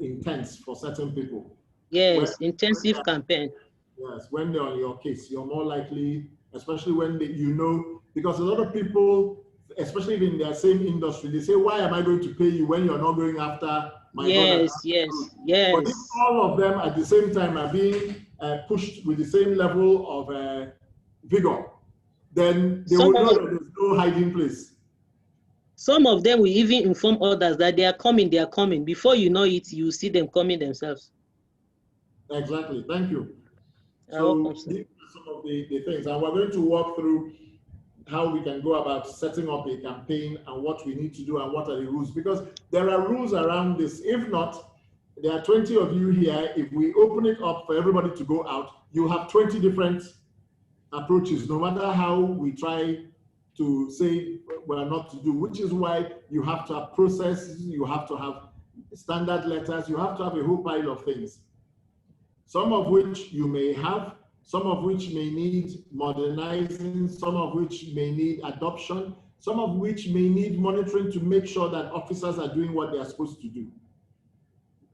intense for certain people. Yes, intensive campaign. Yes, when they're on your case, you're more likely, especially when because a lot of people, especially in their same industry, they say, why am I going to pay you when you're not going after my brother? Yes. But if all of them at the same time are being pushed with the same level of vigor, then they will know that there's no hiding place. Some of them will even inform others that they are coming. Before you know it, you see them coming themselves. Exactly. Thank you. So these are some of the things, and we're going to walk through how we can go about setting up a campaign and what we need to do and what are the rules, because there are rules around this. If not, there are 20 of you here. If we open it up for everybody to go out, you have 20 different approaches, no matter how we try to say we're not to do, which is why you have to have processes, you have to have standard letters, you have to have a whole pile of things. Some of which you may have, some of which may need modernizing, some of which may need adoption, some of which may need monitoring to make sure that officers are doing what they are supposed to do.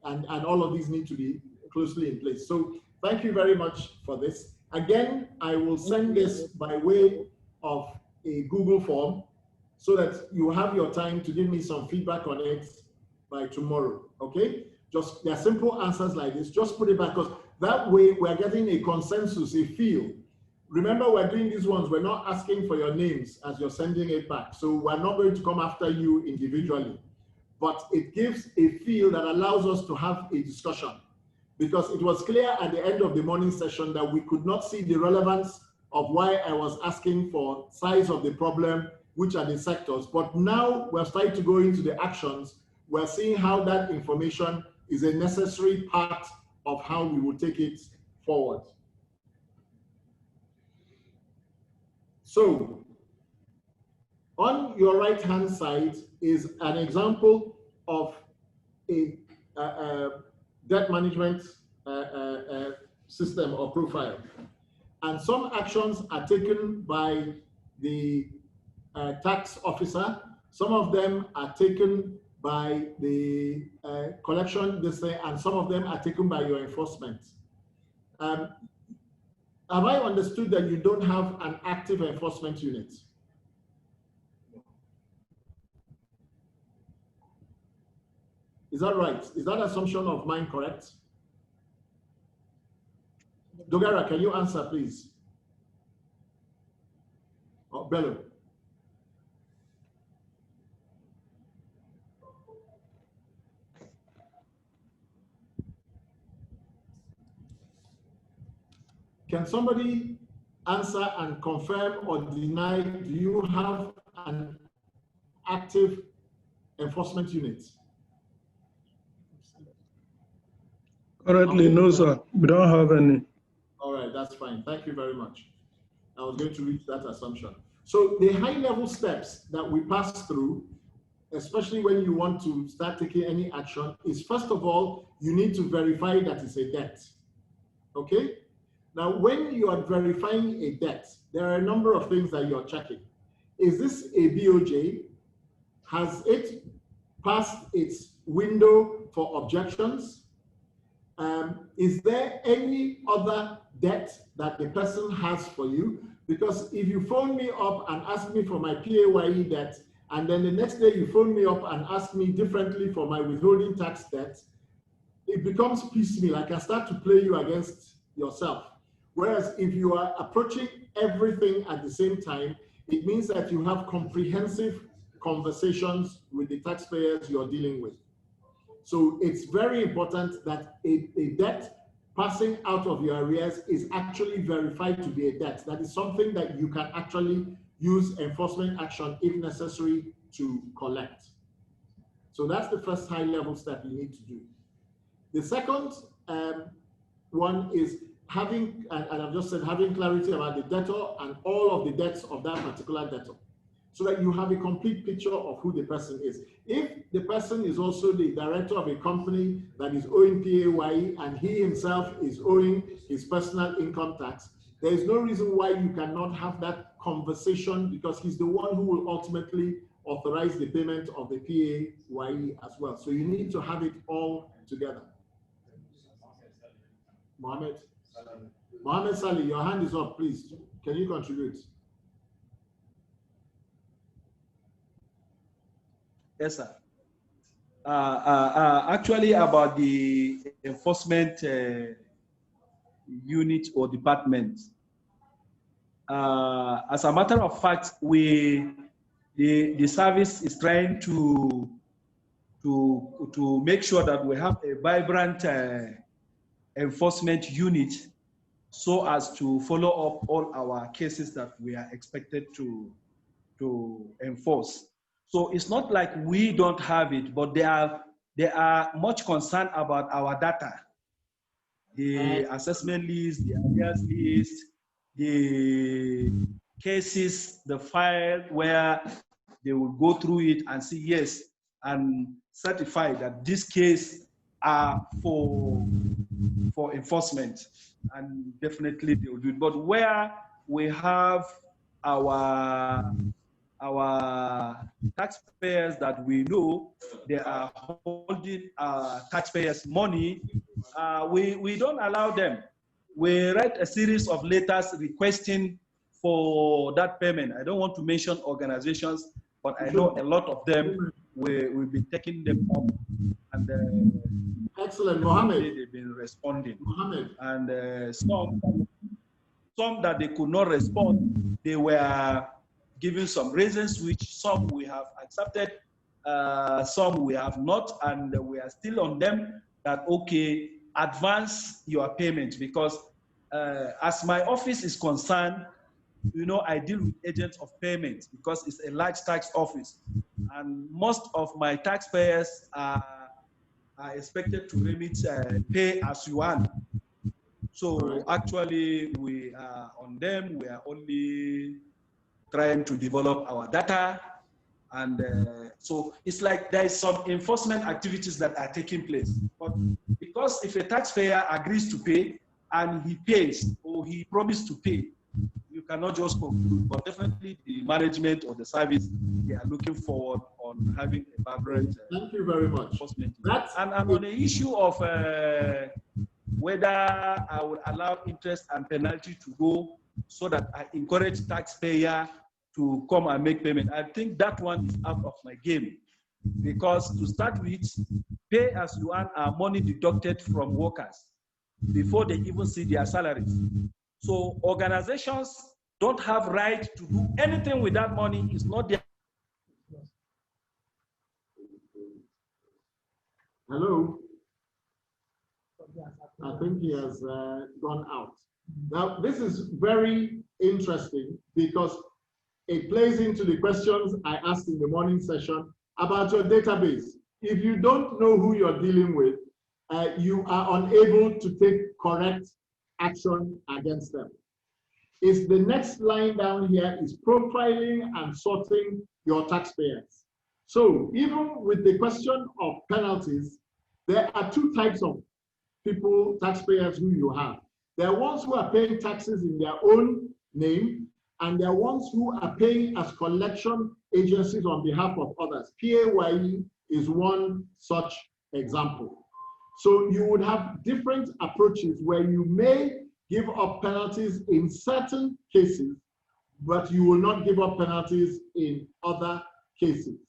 And all of these need to be closely in place. So thank you very much for this. Again, I will send this by way of a Google form so that you have your time to give me some feedback on it by tomorrow, okay? Just, there are simple answers like this. Just put it back, because that way we're getting a consensus, a feel. Remember, we're doing these ones, we're not asking for your names as you're sending it back. So we're not going to come after you individually, but it gives a feel that allows us to have a discussion. Because it was clear at the end of the morning session that we could not see the relevance of why I was asking for size of the problem, which are the sectors. But now we're starting to go into the actions. We're seeing how that information is a necessary part of how we will take it forward. So on your right-hand side is an example of a debt management system or profile. And some actions are taken by the tax officer. Some of them are taken by the collection, and some of them are taken by your enforcement. Have I understood that you don't have an active enforcement unit? Is that right? Is that assumption of mine correct? Dogara, can you answer, please? Oh, Bello. Can somebody answer and confirm or deny, do you have an active enforcement unit? Currently, no, sir. We don't have any. All right, that's fine. Thank you very much. I was going to reach that assumption. So the high-level steps that we pass through, especially when you want to start taking any action, is first of all, you need to verify that it's a debt. Okay? Now, when you are verifying a debt, there are a number of things that you're checking. Is this a BOJ? Has it passed its window for objections? Is there any other debt that the person has for you? Because if you phone me up and ask me for my PAYE debt, and then the next day you phone me up and ask me differently for my withholding tax debt, it becomes piecemeal. I can start to play you against yourself. Whereas if you are approaching everything at the same time, it means that you have comprehensive conversations with the taxpayers you're dealing with. So it's very important that a debt passing out of your arrears is actually verified to be a debt. That is something that you can actually use enforcement action if necessary to collect. So that's the first high-level step you need to do. The second one is having, and I've just said, having clarity about the debtor and all of the debts of that particular debtor, so that you have a complete picture of who the person is. If the person is also the director of a company that is owing PAYE and he himself is owing his personal income tax, there is no reason why you cannot have that conversation, because he's the one who will ultimately authorize the payment of the PAYE as well. So you need to have it all together. Mohammed Salih, your hand is up, please. Can you contribute? Yes, sir. Actually, about the enforcement unit or department, as a matter of fact, the service is trying to make sure that we have a vibrant enforcement unit, so as to follow up all our cases that we are expected to enforce. So it's not like we don't have it, but they are much concerned about our data, the assessment list, the arrears list, the cases, the file, where they will go through it and see, yes, and certify that this case are for enforcement, and definitely they will do it. But where we have our taxpayers that we know they are holding taxpayers' money, we don't allow them. We write a series of letters requesting for that payment. I don't want to mention organizations, but I know a lot of them will be taking them up. And excellent, Mohammed. They've been responding. Mohammed. And some that they could not respond, they were giving some reasons, which some we have accepted, some we have not, and we are still on them that, okay, advance your payment, because as my office is concerned, you know, I deal with agents of payment because it's a large tax office, and most of my taxpayers are expected to remit pay as you earn. So actually, we are on them. We are only trying to develop our data, and so it's like there is some enforcement activities that are taking place. But because if a taxpayer agrees to pay and he pays or he promised to pay, you cannot just conclude. But definitely, the management or the service, they are looking forward on having a vibrant. Thank you very much. And on the issue of whether I would allow interest and penalty to go so that I encourage taxpayer to come and make payment, I think that one is out of my game. Because to start with, pay as you earn are money deducted from workers before they even see their salaries. So organizations don't have right to do anything with that money. It's not their. Hello. I think he has gone out. Now, this is very interesting because it plays into the questions I asked in the morning session about your database. If you don't know who you're dealing with, you are unable to take correct action against them. Is the next line down here is profiling and sorting your taxpayers. So even with the question of penalties, there are two types of people, taxpayers who you have. There are ones who are paying taxes in their own name, and there are ones who are paying as collection agencies on behalf of others. PAYE is one such example. So you would have different approaches where you may give up penalties in certain cases, but you will not give up penalties in other cases,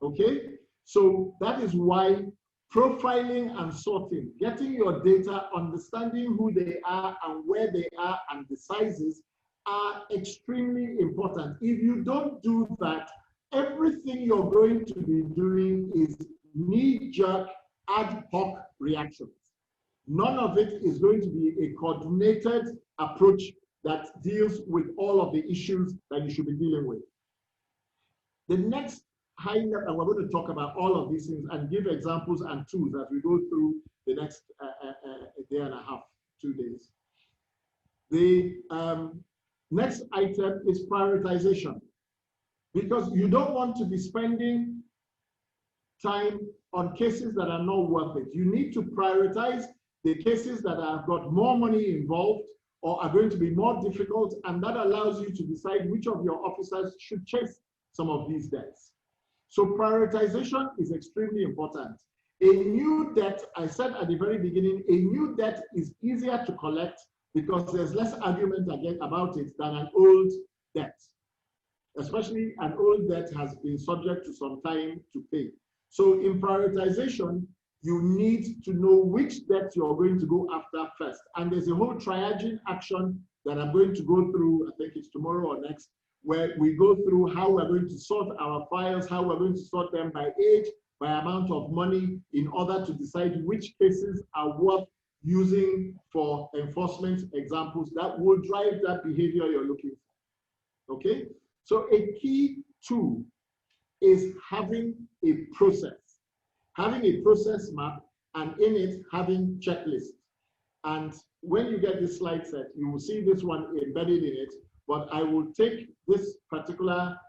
okay? So that is why profiling and sorting, getting your data, understanding who they are and where they are and the sizes are extremely important. If you don't do that, everything you're going to be doing is knee-jerk, ad hoc reactions. None of it is going to be a coordinated approach that deals with all of the issues that you should be dealing with. The next high level, and we're going to talk about all of these things and give examples and tools as we go through the next day and a half, 2 days. The next item is prioritization, because you don't want to be spending time on cases that are not worth it. You need to prioritize the cases that have got more money involved or are going to be more difficult, and that allows you to decide which of your officers should chase some of these debts. So prioritization is extremely important. A new debt, I said at the very beginning, a new debt is easier to collect because there's less argument about it than an old debt. Especially an old debt has been subject to some time to pay. So in prioritization, you need to know which debt you're going to go after first. And there's a whole triaging action that I'm going to go through, I think it's tomorrow or next, where we go through how we're going to sort our files, how we're going to sort them by age, by amount of money, in order to decide which cases are worth using for enforcement examples that will drive that behavior you're looking for, okay? So a key tool is having a process map, and in it having checklists. And when you get this slide set, you will see this one embedded in it, but I will take this particular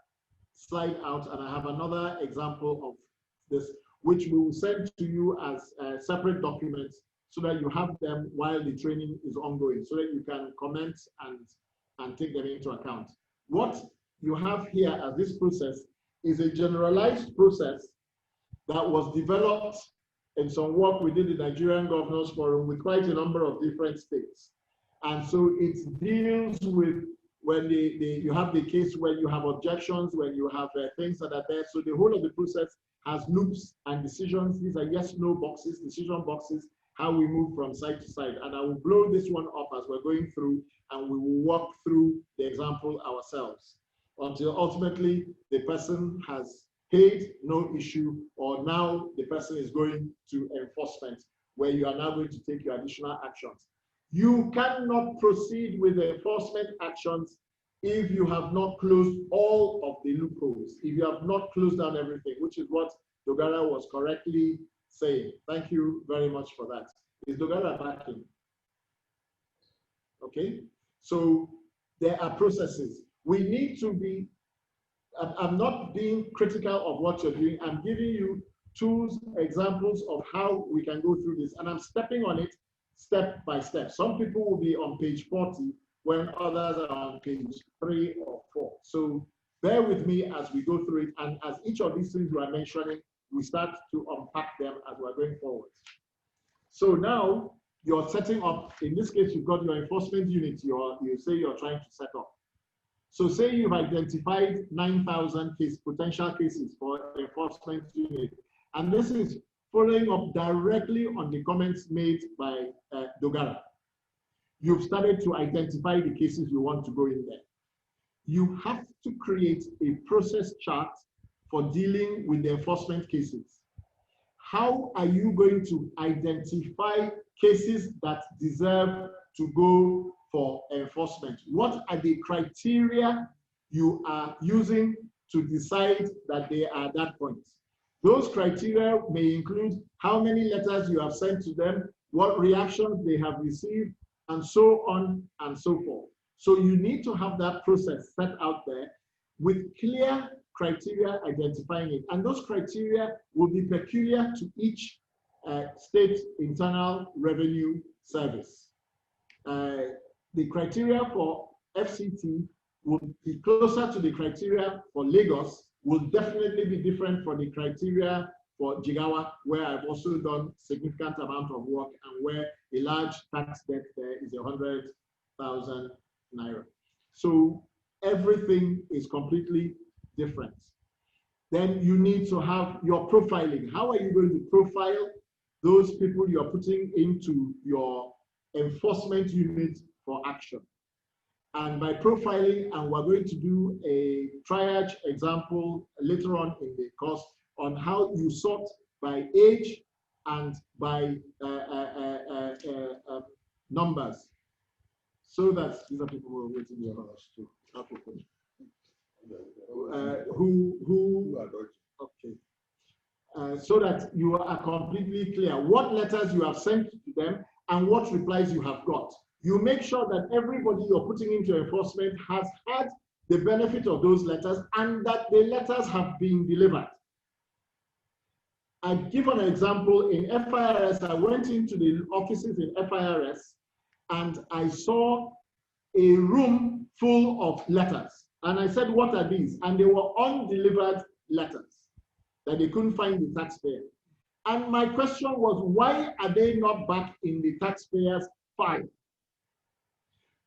slide out, and I have another example of this, which we will send to you as separate documents so that you have them while the training is ongoing, so that you can comment and take them into account. What you have here as this process is a generalized process that was developed in some work we did in the Nigerian Governors Forum with quite a number of different states. And so it deals with when you have the case when you have objections, when you have things that are there. So the whole of the process has loops and decisions. These are yes, no boxes, decision boxes, how we move from side to side. And I will blow this one up as we're going through, and we will walk through the example ourselves until ultimately the person has paid, no issue, or now the person is going to enforcement, where you are now going to take your additional actions. You cannot proceed with the enforcement actions if you have not closed all of the loopholes, if you have not closed down everything, which is what Dogara was correctly saying. Thank you very much for that. Is Dogara back in? Okay, so there are processes. We need to be, I'm not being critical of what you're doing. I'm giving you tools, examples of how we can go through this, and I'm stepping on it step by step. Some people will be on page 40 when others are on page 3 or 4. So bear with me as we go through it, and as each of these things we are mentioning, we start to unpack them as we're going forward. So now you're setting up, in this case, you've got your enforcement unit you say you're trying to set up. So say you've identified 9,000 potential cases for enforcement unit, and this is following up directly on the comments made by Dogara. You've started to identify the cases you want to go in there. You have to create a process chart for dealing with the enforcement cases. How are you going to identify cases that deserve to go for enforcement? What are the criteria you are using to decide that they are at that point? Those criteria may include how many letters you have sent to them, what reactions they have received, and so on and so forth. So you need to have that process set out there with clear criteria identifying it. And those criteria will be peculiar to each state internal revenue service. The criteria for FCT will be closer to the criteria for Lagos, will definitely be different from the criteria for Jigawa, where I've also done significant amount of work and where a large tax debt there is 100,000 naira. So everything is completely different. Then you need to have your profiling. How are you going to profile those people you're putting into your enforcement unit for action? And by profiling, and we're going to do a triage example later on in the course on how you sort by age and by numbers. So that these are people who are waiting here for us too. So that you are completely clear what letters you have sent to them and what replies you have got. You make sure that everybody you're putting into enforcement has had the benefit of those letters and that the letters have been delivered. I give an example. In FIRS, I went into the offices in FIRS and I saw a room full of letters. And I said, what are these? And they were undelivered letters that they couldn't find the taxpayer. And my question was, why are they not back in the taxpayer's file?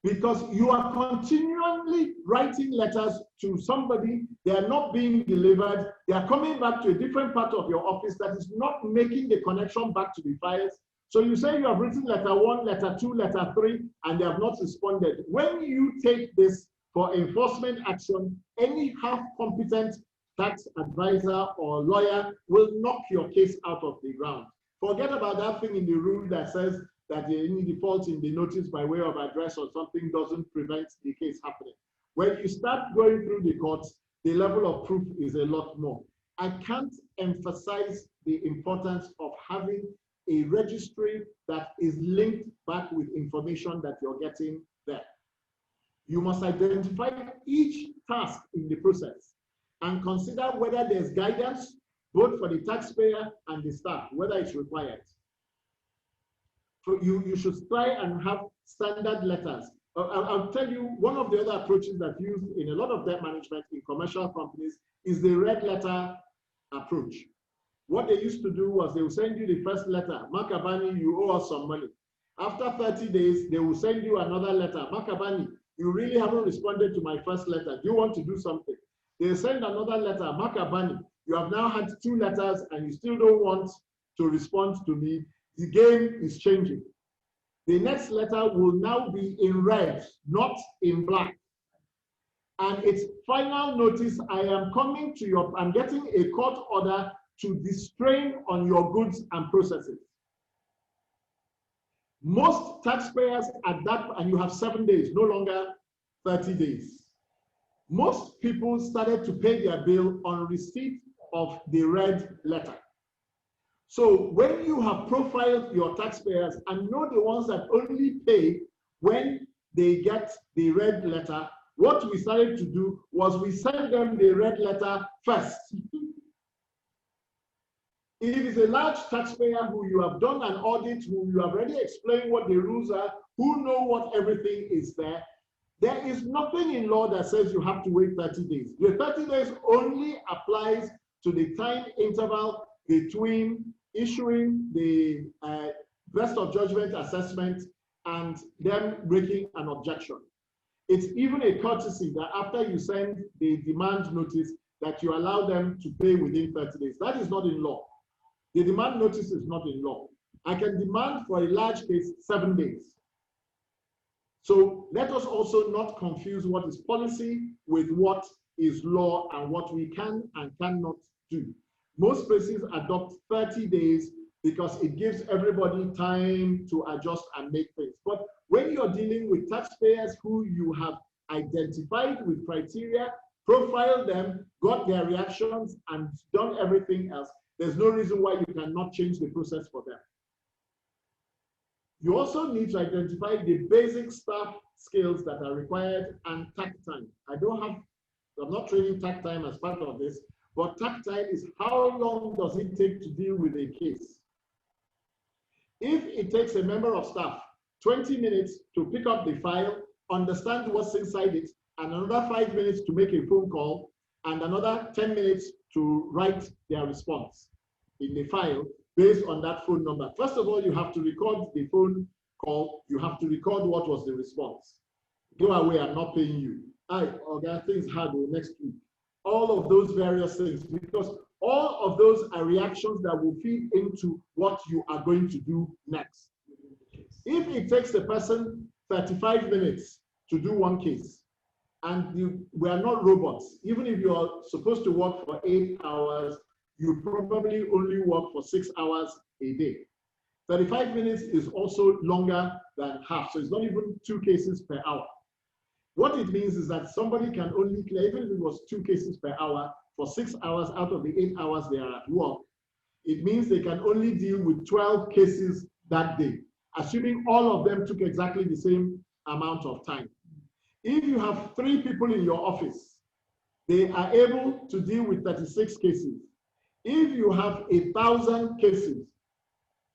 Because you are continually writing letters to somebody, they are not being delivered, they are coming back to a different part of your office that is not making the connection back to the files. So you say you have written letter 1, letter 2, letter 3, and they have not responded. When you take this for enforcement action, any half-competent tax advisor or lawyer will knock your case out of the ground. Forget about that thing in the rule that says that any default in the notice by way of address or something doesn't prevent the case happening. When you start going through the courts, the level of proof is a lot more. I can't emphasize the importance of having a registry that is linked back with information that you're getting there. You must identify each task in the process and consider whether there's guidance, both for the taxpayer and the staff, whether it's required. So you should try and have standard letters. I'll tell you, one of the other approaches that's used in a lot of debt management in commercial companies is the red letter approach. What they used to do was they will send you the first letter, Makabani, you owe us some money. After 30 days, they will send you another letter, Makabani, you really haven't responded to my first letter. Do you want to do something? They send another letter, Makabani. You have now had 2 letters and you still don't want to respond to me. The game is changing. The next letter will now be in red, not in black. And its final notice, I am coming to your, I'm getting a court order to distrain on your goods and processes. Most taxpayers at that, and you have 7 days, no longer 30 days. Most people started to pay their bill on receipt of the red letter. So when you have profiled your taxpayers and know the ones that only pay when they get the red letter, what we started to do was we send them the red letter first. If it is a large taxpayer who you have done an audit, who you have already explained what the rules are, who know what everything is there, there is nothing in law that says you have to wait 30 days. The 30 days only applies to the time interval between issuing the rest of judgment assessment and them making an objection. It's even a courtesy that after you send the demand notice that you allow them to pay within 30 days. That is not in law. The demand notice is not in law. I can demand for a large case 7 days. So let us also not confuse what is policy with what is law and what we can and cannot do. Most places adopt 30 days because it gives everybody time to adjust and make things. But when you're dealing with taxpayers who you have identified with criteria, profiled them, got their reactions, and done everything else, there's no reason why you cannot change the process for them. You also need to identify the basic staff skills that are required and tact time. I'm not training tact time as part of this, but tact time is how long does it take to deal with a case. If it takes a member of staff 20 minutes to pick up the file, understand what's inside it, and another 5 minutes to make a phone call, and another 10 minutes to write their response in the file based on that phone number. First of all, you have to record the phone call. You have to record what was the response. Go away, I'm not paying you. Things hard next week. All of those various things, because all of those are reactions that will feed into what you are going to do next. If it takes a person 35 minutes to do one case, and we are not robots, even if you are supposed to work for 8 hours, you probably only work for 6 hours a day. 35 minutes is also longer than half, so it's not even 2 cases per hour. What it means is that somebody can only clear, even if it was 2 cases per hour, for 6 hours out of the 8 hours they are at work, it means they can only deal with 12 cases that day, assuming all of them took exactly the same amount of time. If you have 3 people in your office, they are able to deal with 36 cases. If you have 1,000 cases,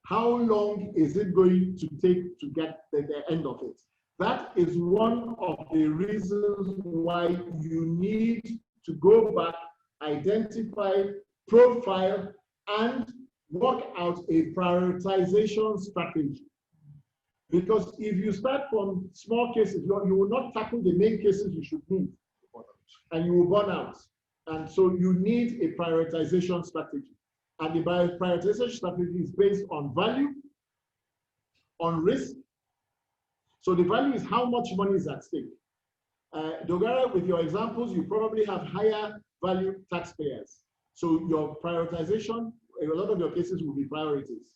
how long is it going to take to get the end of it? That is one of the reasons why you need to go back, identify, profile, and work out a prioritization strategy. Because if you start from small cases, you will not tackle the main cases you should need, and you will burn out. And so you need a prioritization strategy. And the prioritization strategy is based on value, on risk. So the value is how much money is at stake. Dogara, with your examples, you probably have higher value taxpayers. So your prioritization, a lot of your cases will be priorities.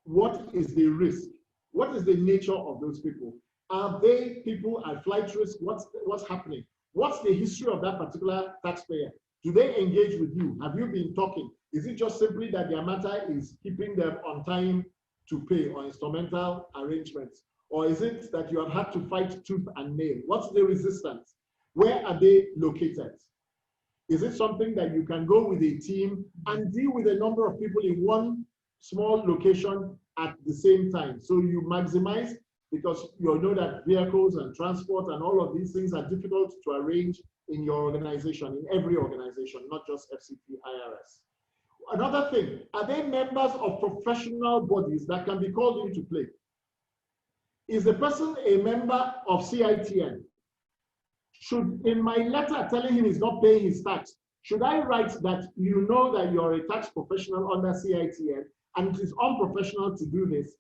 What is the risk? What is the nature of those people? Are they people at flight risk? What's happening? What's the history of that particular taxpayer? Do they engage with you? Have you been talking? Is it just simply that their matter is keeping them on time to pay or instrumental arrangements? Or is it that you have had to fight tooth and nail? What's the resistance? Where are they located? Is it something that you can go with a team and deal with a number of people in one small location at the same time? So you maximize, because you know that vehicles and transport and all of these things are difficult to arrange in your organization, in every organization, not just FCT-IRS. Another thing, are they members of professional bodies that can be called into play? Is the person a member of CITN? Should, in my letter telling him he's not paying his tax, should I write that you know that you're a tax professional under CITN and it is unprofessional to do this?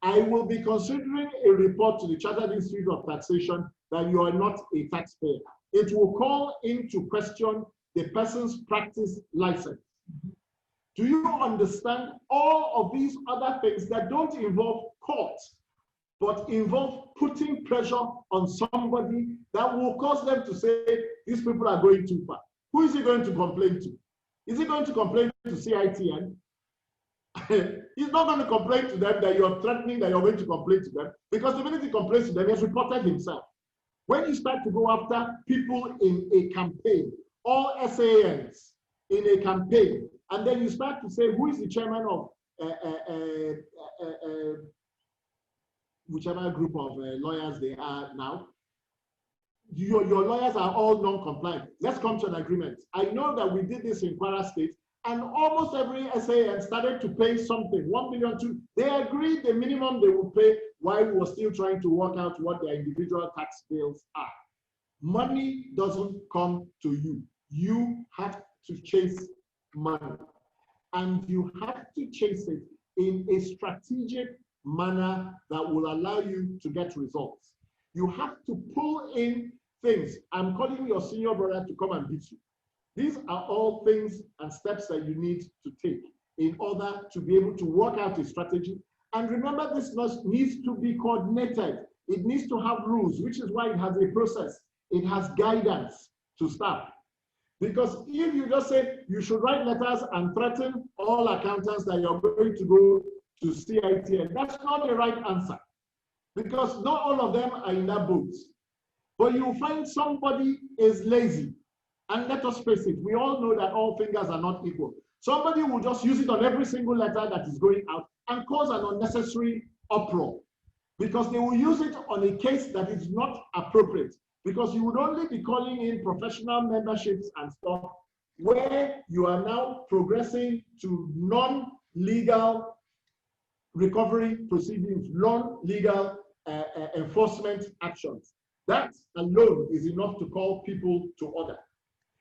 I will be considering a report to the Chartered Institute of Taxation that you are not a taxpayer. It will call into question the person's practice license. Do you understand all of these other things that don't involve court, but involve putting pressure on somebody that will cause them to say, these people are going too far? Who is he going to complain to? Is he going to complain to CITN? He's not going to complain to them that you're threatening that you're going to complain to them, because the minute he complains to them, he has reported himself. When you start to go after people in a campaign, all SANs in a campaign, and then you start to say, who is the chairman of whichever group of lawyers they are now, your lawyers are all non-compliant. Let's come to an agreement. I know that we did this in Kwara State, and almost every SAN started to pay something, 1 million, 2. They agreed the minimum they would pay while we were still trying to work out what their individual tax bills are. Money doesn't come to you. You have to chase money. And you have to chase it in a strategic manner that will allow you to get results. You have to pull in things. I'm calling your senior brother to come and beat you. These are all things and steps that you need to take in order to be able to work out a strategy. And remember, this needs to be coordinated. It needs to have rules, which is why it has a process. It has guidance to staff. Because if you just say you should write letters and threaten all accountants that you're going to go to CITN, that's not the right answer. Because not all of them are in that boat. But you find somebody is lazy. And let us face it, we all know that all fingers are not equal. Somebody will just use it on every single letter that is going out and cause an unnecessary uproar, because they will use it on a case that is not appropriate, because you would only be calling in professional memberships and stuff where you are now progressing to non-legal recovery proceedings, non-legal enforcement actions. That alone is enough to call people to order.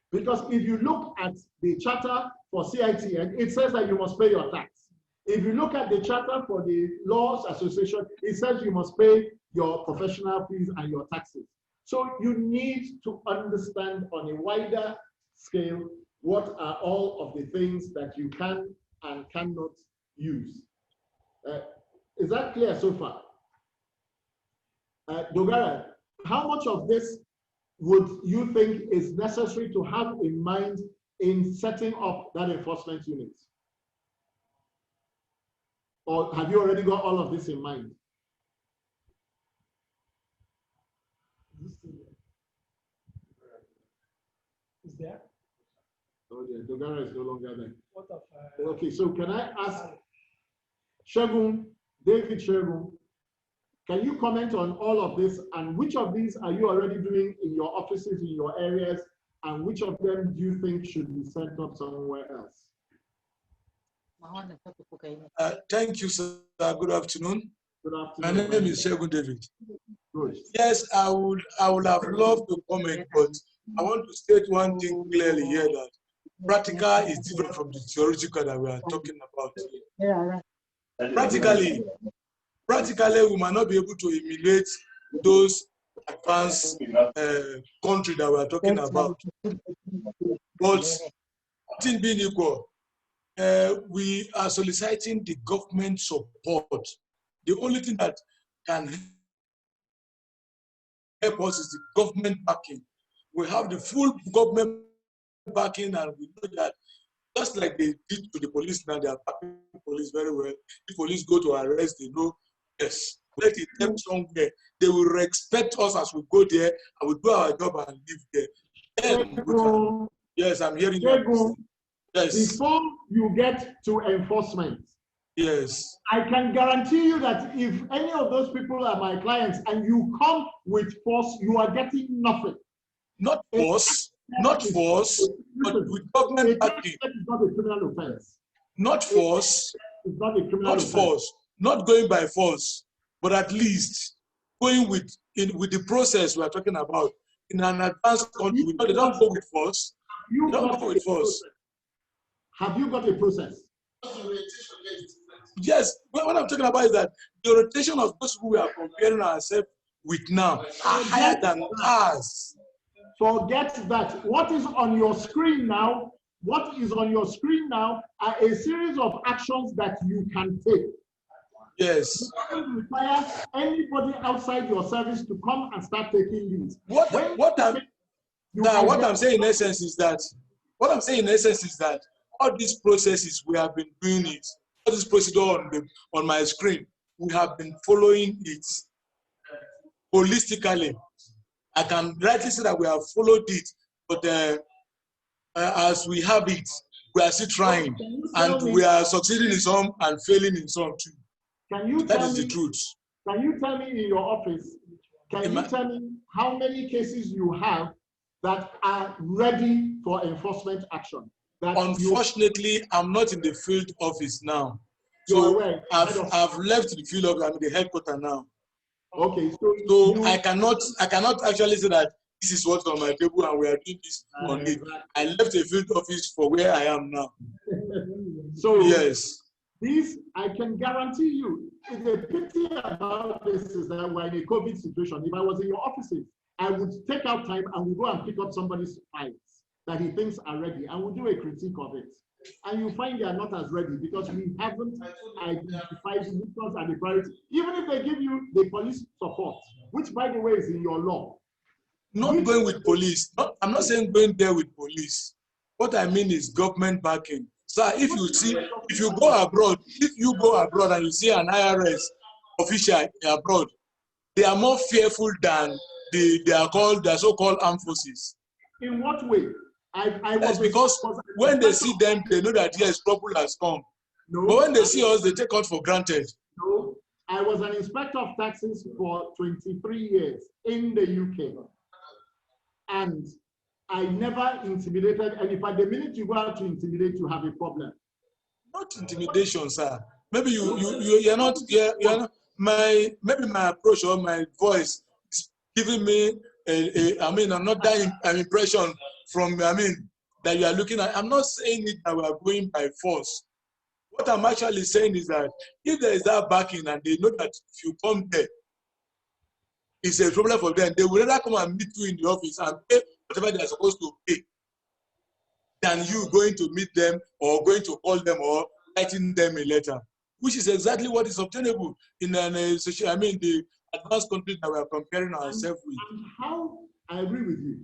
Because if you look at the charter for CITN, it says that you must pay your tax. If you look at the charter for the Laws Association, it says you must pay your professional fees and your taxes. So you need to understand on a wider scale what are all of the things that you can and cannot use. Is that clear so far? Dogara, how much of this would you think is necessary to have in mind in setting up that enforcement unit? Or have you already got all of this in mind? Is there? Oh, yeah, Dogara is no longer there. What of, okay, so can I ask Shegun, David Shegun, can you comment on all of this, and which of these are you already doing in your offices, in your areas, and which of them do you think should be set up somewhere else? Thank you, sir. Good afternoon. Good afternoon. My name is Shegun David. Good. Yes, I would have loved to comment, but I want to state one thing clearly here, that practical is different from the theoretical that we are talking about. Practically, we might not be able to emulate those advanced countries that we are talking about. But thing being equal, we are soliciting the government support. The only thing that can help us is the government backing. We have the full government backing, and we know that just like they did to the police now, they are backing the police very well. If police go to arrest, they know, yes, let it them somewhere. They will respect us as we go there, and we do our job and live there. Then, yes, I'm hearing you. Yes. Before you get to enforcement, yes, I can guarantee you that if any of those people are my clients and you come with force, you are getting nothing. Not force, not force, but with government backing. It's not a criminal offense. Not force, it's not a criminal not offense. Force, not going by force, but at least going with the process we are talking about in an advanced country. They don't go with force. They don't go with force. Have you got a process? Yes, what I'm talking about is that the orientation of those who we are comparing ourselves with now are higher than ours. Forget that. What is on your screen now? What is on your screen now are a series of actions that you can take. Yes. It doesn't require anybody outside your service to come and start taking these. What I'm saying in essence is that all these processes we have been doing it. All this procedure on my screen, we have been following it holistically. I can rightly say that we have followed it, but as we have it, we are still trying, and we are succeeding in some and failing in some too. That is the truth. Can you tell me in your office, can you tell me how many cases you have that are ready for enforcement action? Unfortunately, I'm not in the field office now. So I've left the field office. I'm in the headquarters now. Okay. So I cannot actually say that this is what's on my table and we are doing this on it. I left the field office for where I am now. So yes. This, I can guarantee you, the pity about this is that we're in a COVID situation. If I was in your offices, I would take out time and we'll go and pick up somebody's files that he thinks are ready, and we'll do a critique of it. And you find they are not as ready because we haven't identified which ones are the priority. Even if they give you the police support, which by the way is in your law. Not going with police. I'm not saying going there with police. What I mean is government backing. So if you go abroad and you see an IRS official abroad, they are more fearful than they are so-called armed forces. In what way? That's because when they see them, they know that yes, trouble has come. No, but when they see us, they take us for granted. No, I was an inspector of taxes for 23 years in the UK. And I never intimidated anybody. The minute you go out to intimidate, you have a problem. Not intimidation, sir. Maybe you're not maybe my approach or my voice is giving me I'm not that an impression from that you are looking at. I'm not saying it that we are going by force. What I'm actually saying is that if there is that backing and they know that if you come there, it's a problem for them, they will rather come and meet you in the office and pay whatever they are supposed to pay than you going to meet them or going to call them or writing them a letter, which is exactly what is obtainable in the advanced countries that we are comparing ourselves with. And how, I agree with you.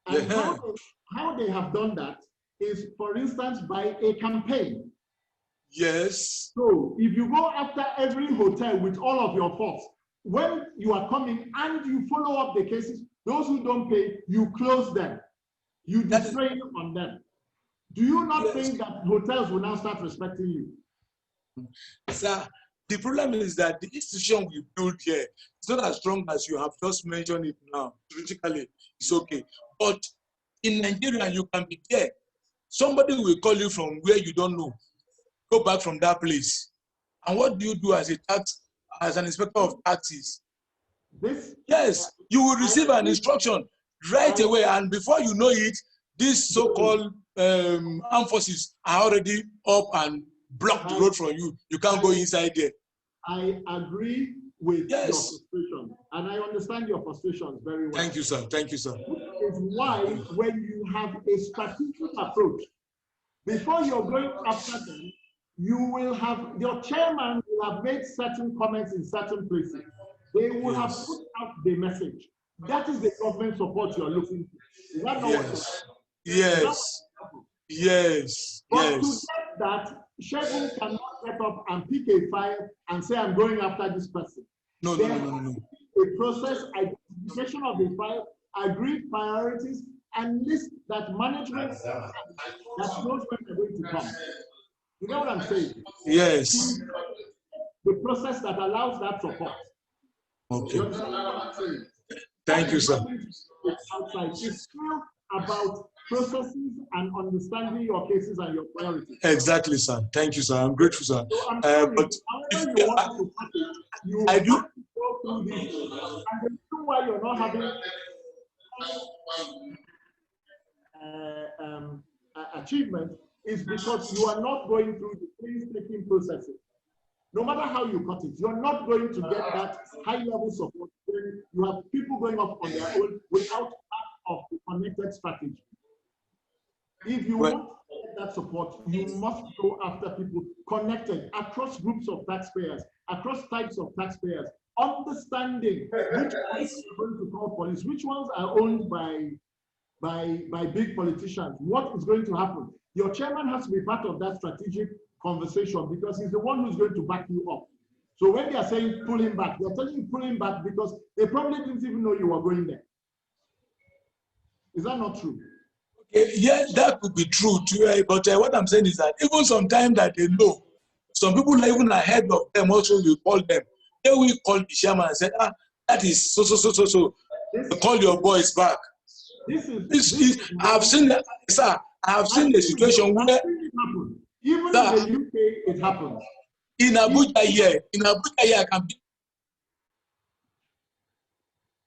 And how they have done that is, for instance, by a campaign. Yes. So if you go after every hotel with all of your force, when you are coming and you follow up the cases, those who don't pay, you close them. You distrain on them. Do you not think that hotels will now start respecting you? Sir, the problem is that the institution we build here is not as strong as you have just mentioned it now. Critically, it's okay. But in Nigeria, you can be there. Somebody will call you from where you don't know. Go back from that place. And what do you do as an inspector of taxes? Yes, you will receive an instruction right away, and before you know it, these so-called armed forces are already up and block the road from you. You can't go inside there. I agree with your frustration, and I understand your frustrations very well. Thank you, sir. Thank you, sir. It's why when you have a strategic approach, before you're going after them, you will have, your chairman will have made certain comments in certain places. They will have put out the message. That is the government support you're looking for. Is that not what Yes. Yes. But to get that, Shegun cannot get up and pick a file and say, I'm going after this person. No. A process, identification of the file, agreed priorities, and list that management that knows when they're going to come. You know what I'm saying? Yes. The process that allows that support. Okay. You understand what I'm saying? Thank you, sir. Outside. It's still about processes and understanding your cases and your priorities. Exactly, sir. Thank you, sir. I'm grateful, sir. So but I do. through these things. And the reason why you're not having achievement is because you are not going through the painstaking processes. No matter how you cut it, you're not going to get that high-level support when you have people going off on their own without part of the connected strategy. If you want to get that support, you must go after people connected across groups of taxpayers, across types of taxpayers, understanding which ones are going to call police, which ones are owned by big politicians, what is going to happen. Your chairman has to be part of that strategic conversation because he's the one who's going to back you up. So when they are saying pull him back, they're telling you pull him back because they probably didn't even know you were going there. Is that not true? Yeah, that could be true too. But what I'm saying is that even sometimes that they know, some people even ahead of them also will call them. They will call the chairman and say, that is so. Call your boys back. I've seen that, sir. I've seen the situation where even in the UK it happens. In Abuja here, I can be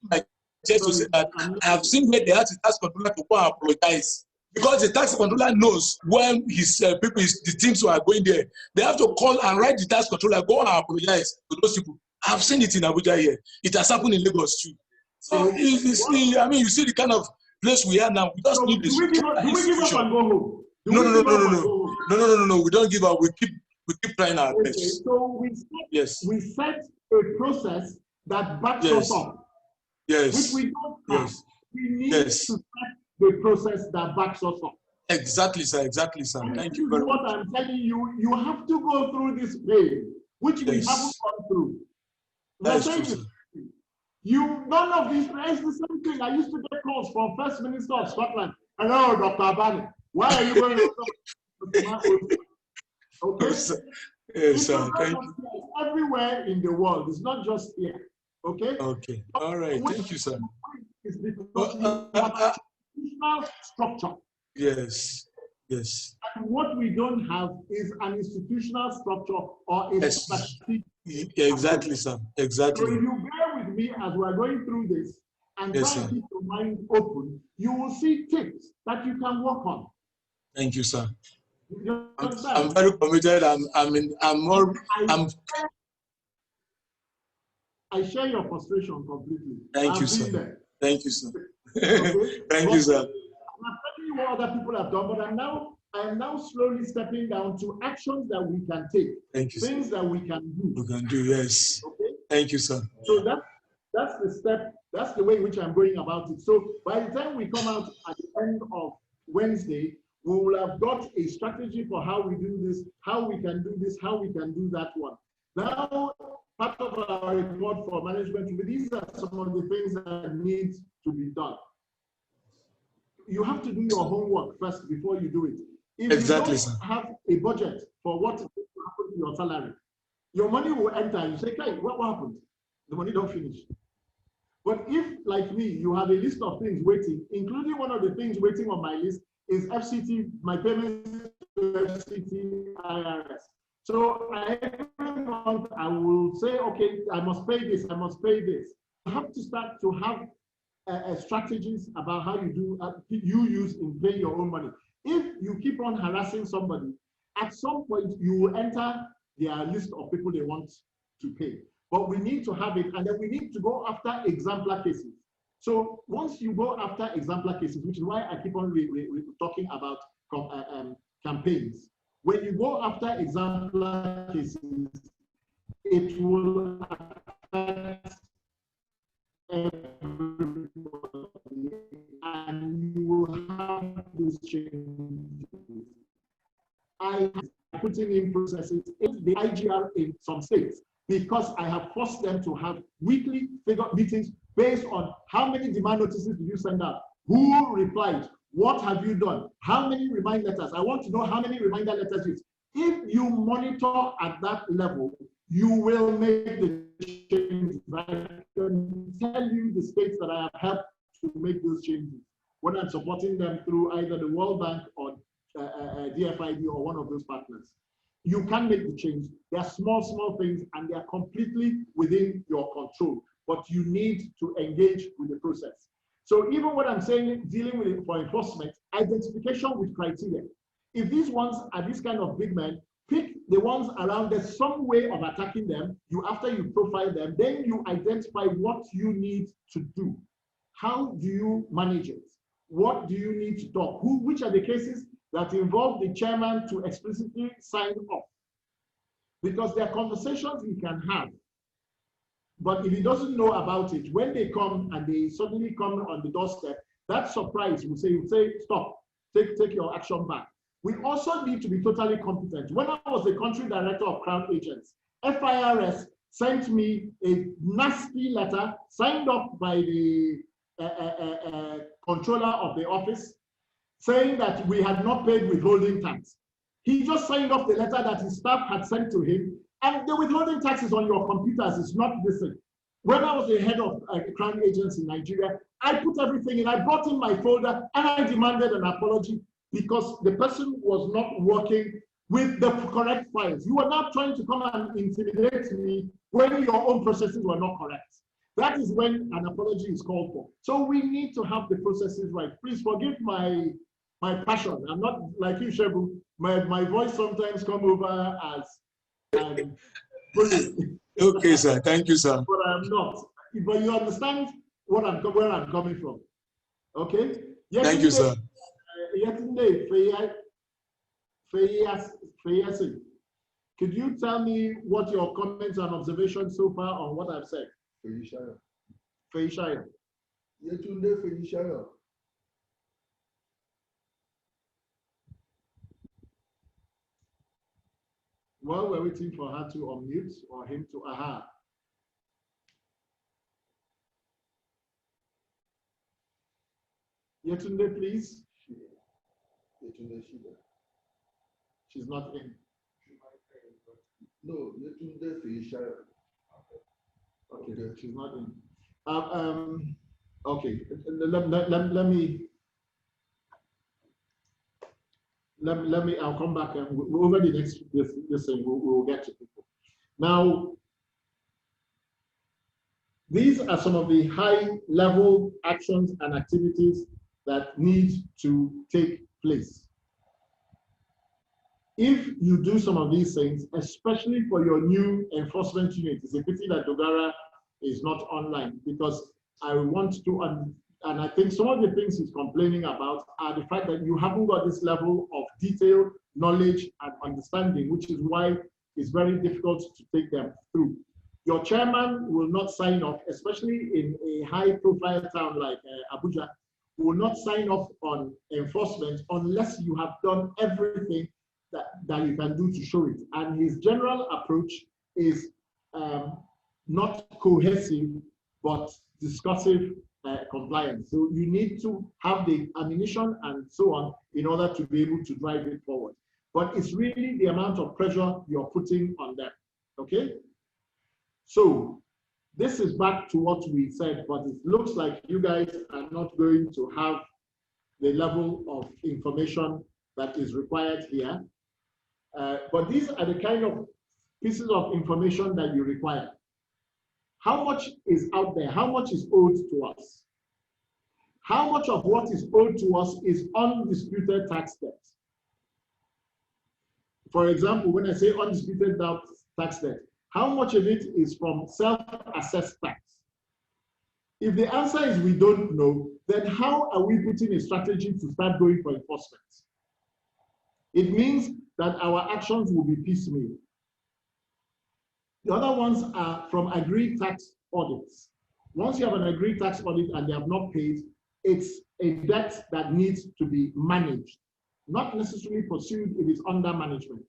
my chest to say that I have seen where they ask the tax controller to go and apologize because the tax controller knows when his people, the teams who are going there, they have to call and write the tax controller, go and apologize to those people. I've seen it in Abuja here. It has happened in Lagos too. So you see the kind of place we are now. We just need this. Do we give up and go home? No. We don't give up. We keep trying our best. Okay, so we set a process that backs us up. Yes. Which we don't have. We need to set the process that backs us up. Exactly, sir. And Thank you very much. What I'm telling you, you have to go through this pain, which we haven't gone through. That's true, sir. None of these, it's the same thing. I used to get calls from First Minister of Scotland. Hello, Dr. Abani. Why are you going to okay? Yes, sir. Thank you. Everywhere in the world. It's not just here. Okay? Okay. All right. Thank you, sir. It's because you have a institutional structure. Yes. And what we don't have is an institutional structure or a strategic. Exactly, sir. Exactly. So if you bear with me as we're going through this and try to keep your mind open, you will see tips that you can work on. Thank you, sir. I'm very committed. I share your frustration completely. Thank you, sir. Thank you, sir. Thank you, sir. I'm telling you what other people have done, but I am now slowly stepping down to actions that we can take. Thank you, things sir. that we can do. We can do, yes. Okay? Thank you, sir. So that's the step, that's the way in which I'm going about it. So by the time we come out at the end of Wednesday, we will have got a strategy for how we do this, how we can do this, how we can do that one. Now, part of our report for management, these are some of the things that need to be done. You have to do your homework first before you do it. If you don't have a budget for what will happen to your salary, your money will enter and you say, "Hey, what happened?" The money don't finish. But if, like me, you have a list of things waiting, including one of the things waiting on my list is FCT, my payments to FCT-IRS. So every month I will say, okay, I must pay this, I must pay this. You have to start to have strategies about how you use in paying your own money. If you keep on harassing somebody, at some point you will enter their list of people they want to pay. But we need to have it, and then we need to go after exemplar cases. So once you go after exemplar cases, which is why I keep on talking about campaigns, when you go after exemplar cases, it will affect everybody, and you will have these changes. I am putting in processes in the IGR in some states because I have forced them to have weekly figure meetings based on how many demand notices did you send out, who replied, what have you done, how many reminder letters. I want to know how many reminder letters you. If you monitor at that level, you will make the changes. I can tell you the states that I have helped to make those changes when I'm supporting them through either the World Bank or DFID or one of those partners. you can make the change. They are small things, and they are completely within your control, but you need to engage with the process. So even what I'm saying, dealing with it for enforcement, identification with criteria. If these ones are this kind of big men, pick the ones around. There's some way of attacking them. After you profile them, then you identify what you need to do. How do you manage it? What do you need to talk? Which are the cases that involve the chairman to explicitly sign off? Because there are conversations he can have. But if he doesn't know about it, when they come and they suddenly come on the doorstep, that surprise will say, stop, take your action back. We also need to be totally competent. When I was the country director of Crown Agents, FIRS sent me a nasty letter signed off by the controller of the office, saying that we had not paid withholding tax. He just signed off the letter that his staff had sent to him, and the withholding taxes on your computers is not missing. When I was the head of Crown Agents in Nigeria, I put everything in. I brought in my folder and I demanded an apology because the person was not working with the correct files. You are now trying to come and intimidate me when your own processes were not correct. That is when an apology is called for. So we need to have the processes right. Please forgive my passion. I'm not like you, Shebu. My voice sometimes comes over as okay, sir. Thank you, sir. But I'm not. But you understand where I'm coming from. Okay? Thank you, sir. Yesterday, could you tell me what your comments and observations so far on what I've said? Feishaya. Yetunde Feishaya. While we're waiting for her to unmute or him to aha. Yetunde, please. Yetunde Shida. She's not in. No, Yetunde Feishaya. Okay, she's not in. Okay, let me, I'll come back and over the next, this thing, we'll get to people. Now, these are some of the high level actions and activities that need to take place. If you do some of these things, especially for your new enforcement unit, it's a pity that Dogara is not online because I want to, and I think some of the things he's complaining about are the fact that you haven't got this level of detail, knowledge, and understanding, which is why it's very difficult to take them through. Your chairman will not sign off, especially in a high-profile town like Abuja, will not sign off on enforcement unless you have done everything that you can do to show it. And his general approach is not cohesive, but discursive compliance. So you need to have the ammunition and so on in order to be able to drive it forward. But it's really the amount of pressure you're putting on them, okay? So this is back to what we said, but it looks like you guys are not going to have the level of information that is required here. But these are the kind of pieces of information that you require. How much is out there? How much is owed to us? How much of what is owed to us is undisputed tax debt? For example, when I say undisputed tax debt, how much of it is from self-assessed tax? If the answer is we don't know, then how are we putting a strategy to start going for enforcement? It means that our actions will be piecemeal. The other ones are from agreed tax audits. Once you have an agreed tax audit and they have not paid, it's a debt that needs to be managed, not necessarily pursued if it's under management.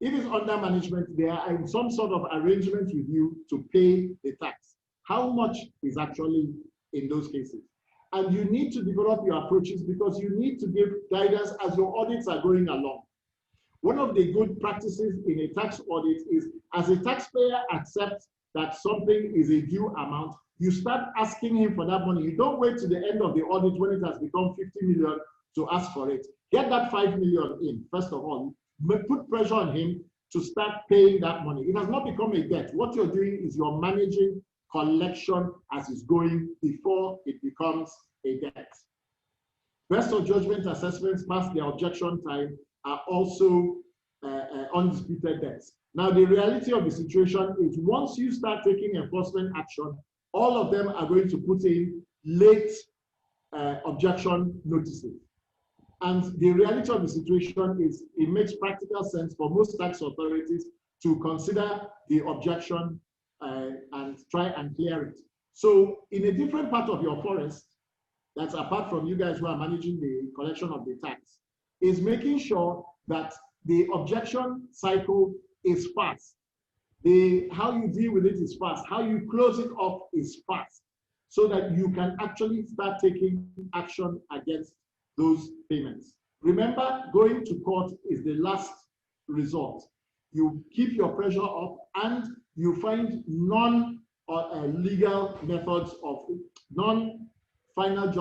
If it's under management, they are in some sort of arrangement with you to pay the tax. How much is actually in those cases? And you need to develop your approaches because you need to give guidance as your audits are going along. One of the good practices in a tax audit is, as a taxpayer accepts that something is a due amount, you start asking him for that money. You don't wait to the end of the audit when it has become 50 million to ask for it. Get that 5 million in, first of all. Put pressure on him to start paying that money. It has not become a debt. What you're doing is you're managing collection as it's going before it becomes a debt. Best of judgment assessments past their objection time are also undisputed debts. Now, the reality of the situation is once you start taking enforcement action, all of them are going to put in late objection notices. And the reality of the situation is it makes practical sense for most tax authorities to consider the objection and try and clear it. So in a different part of your forest, that's apart from you guys who are managing the collection of the tax, is making sure that the objection cycle is fast. How you deal with it is fast. How you close it off is fast, so that you can actually start taking action against those payments. Remember, going to court is the last resort. You keep your pressure up and you find non-legal methods of non-final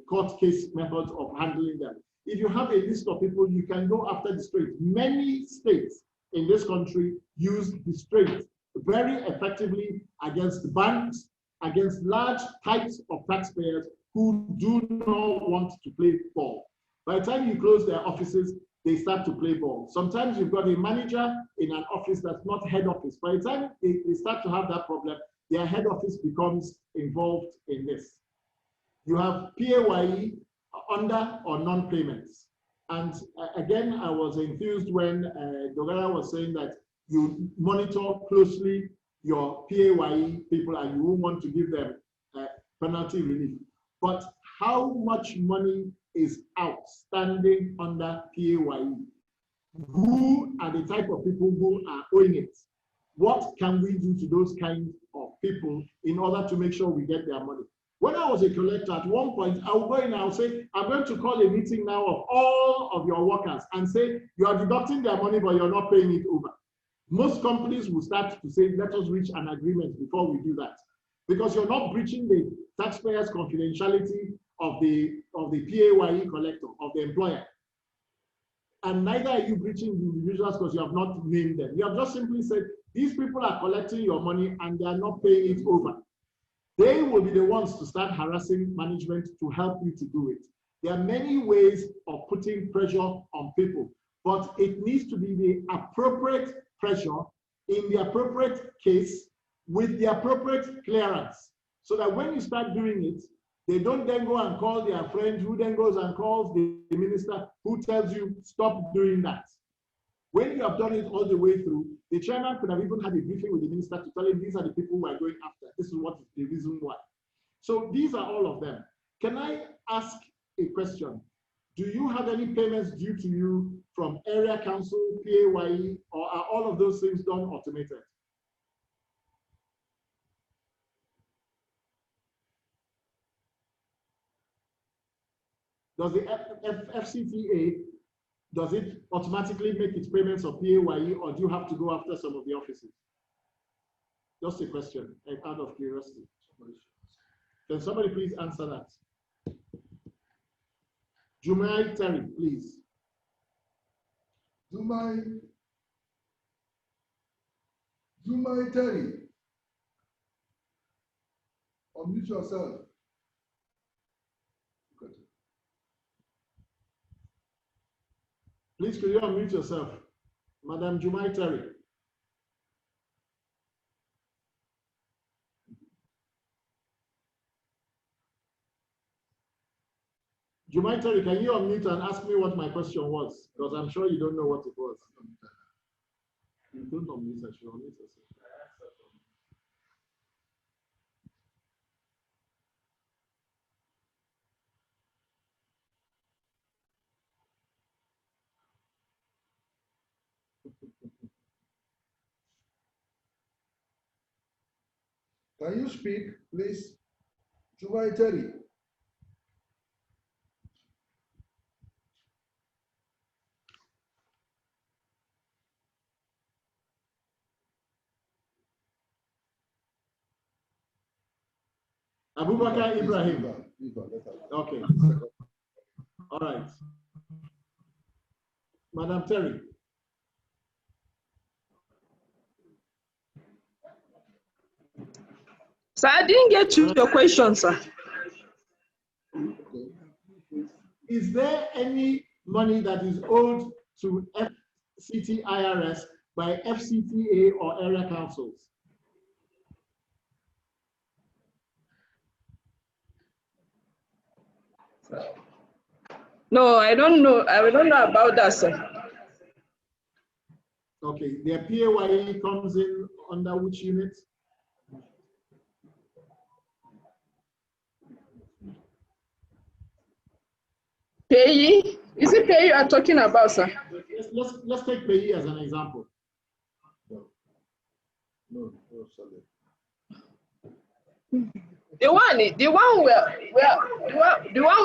court case methods of handling them. If you have a list of people, you can go after the straight. Many states in this country use the straight very effectively against banks, against large types of taxpayers who do not want to play ball. By the time you close their offices, they start to play ball. Sometimes you've got a manager in an office that's not head office. By the time they start to have that problem, their head office becomes involved in this. You have PAYE under or non-payments. And again, I was enthused when Dogara was saying that you monitor closely your PAYE people and you won't want to give them penalty relief. But how much money is outstanding under PAYE? Who are the type of people who are owing it? What can we do to those kinds of people in order to make sure we get their money? When I was a collector, at one point, I would go in and I would say, I'm going to call a meeting now of all of your workers and say, you are deducting their money, but you're not paying it over. Most companies will start to say, let us reach an agreement before we do that. Because you're not breaching the taxpayers' confidentiality of the PAYE collector, of the employer. And neither are you breaching the individuals because you have not named them. You have just simply said, these people are collecting your money and they are not paying it over. They will be the ones to start harassing management to help you to do it. There are many ways of putting pressure on people, but it needs to be the appropriate pressure in the appropriate case with the appropriate clearance, so that when you start doing it, they don't then go and call their friend who then goes and calls the minister who tells you, stop doing that. When you have done it all the way through, the chairman could have even had a briefing with the minister to tell him these are the people who are going after. This is what is the reason why. So these are all of them. Can I ask a question? Do you have any payments due to you from area council, PAYE, or are all of those things done automated? Does the FCTA, does it automatically make its payments of PAYE, or do you have to go after some of the offices? Just a question, out of curiosity. Can somebody please answer that? Jumai Terry, please. Jumai Terry. Unmute yourself. Please, could you unmute yourself? Madam Jumai Terry. Jumai Terry, can you unmute and ask me what my question was? Because I'm sure you don't know what it was. You don't unmute, I should unmute yourself. Can you speak, please? Jumai Terry. Abubakar Ibrahim. Okay. All right. Madam Terry. Sir, I didn't get to your question, sir. Is there any money that is owed to FCT-IRS by FCTA or area councils? No, I don't know. I don't know about that, sir. Okay, their PAYE comes in under which unit? Payee? Is it payee you are talking about, sir? Let's take payee as an example. No, sorry. The one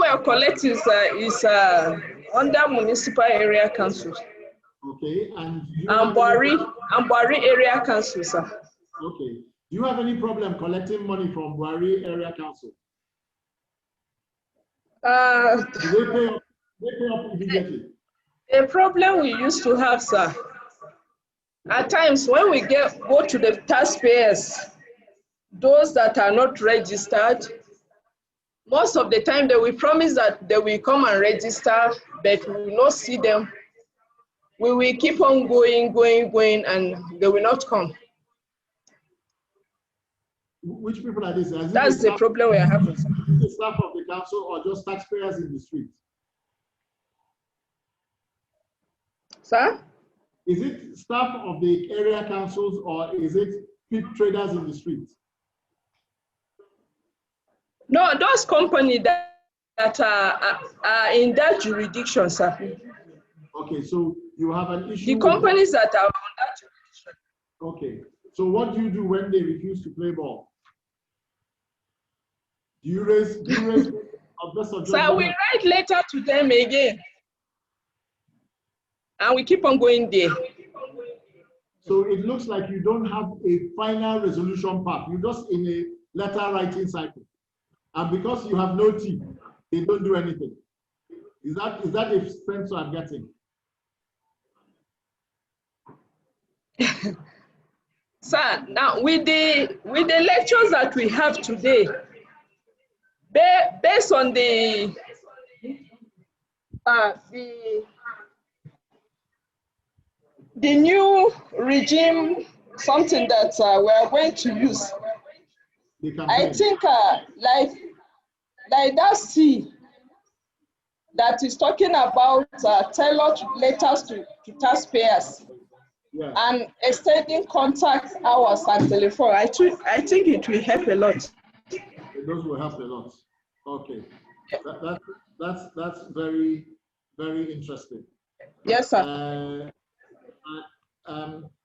we are collecting is under municipal area councils. Okay, and Bari area council, sir. Okay, do you have any problem collecting money from Bari area council? They pay up immediately. A problem we used to have, sir. At times when we go to the taxpayers, those that are not registered, most of the time they will promise that they will come and register, but we will not see them. We will keep on going, and they will not come. Which people are these? That's the problem we are having. Is it the staff of the council or just taxpayers in the street? Sir? Is it staff of the area councils or is it pit traders in the street? No, those companies that are in that jurisdiction, sir. Okay, so you have an issue. The companies that are on that jurisdiction. Okay, so what do you do when they refuse to play ball? Do you raise Sir, we write letter to them again. And we keep on going there. So it looks like you don't have a final resolution path. You're just in a letter writing cycle. And because you have no teeth, they don't do anything. Is that the sense I'm getting? Sir, now with the lectures that we have today, based on the new regime, something that we are going to use, I think like that C that is talking about tailored letters to taxpayers. Yeah. And extending contact hours and telephone. I think it will help a lot. Those will help a lot. Okay, that's very, very interesting. Yes, sir.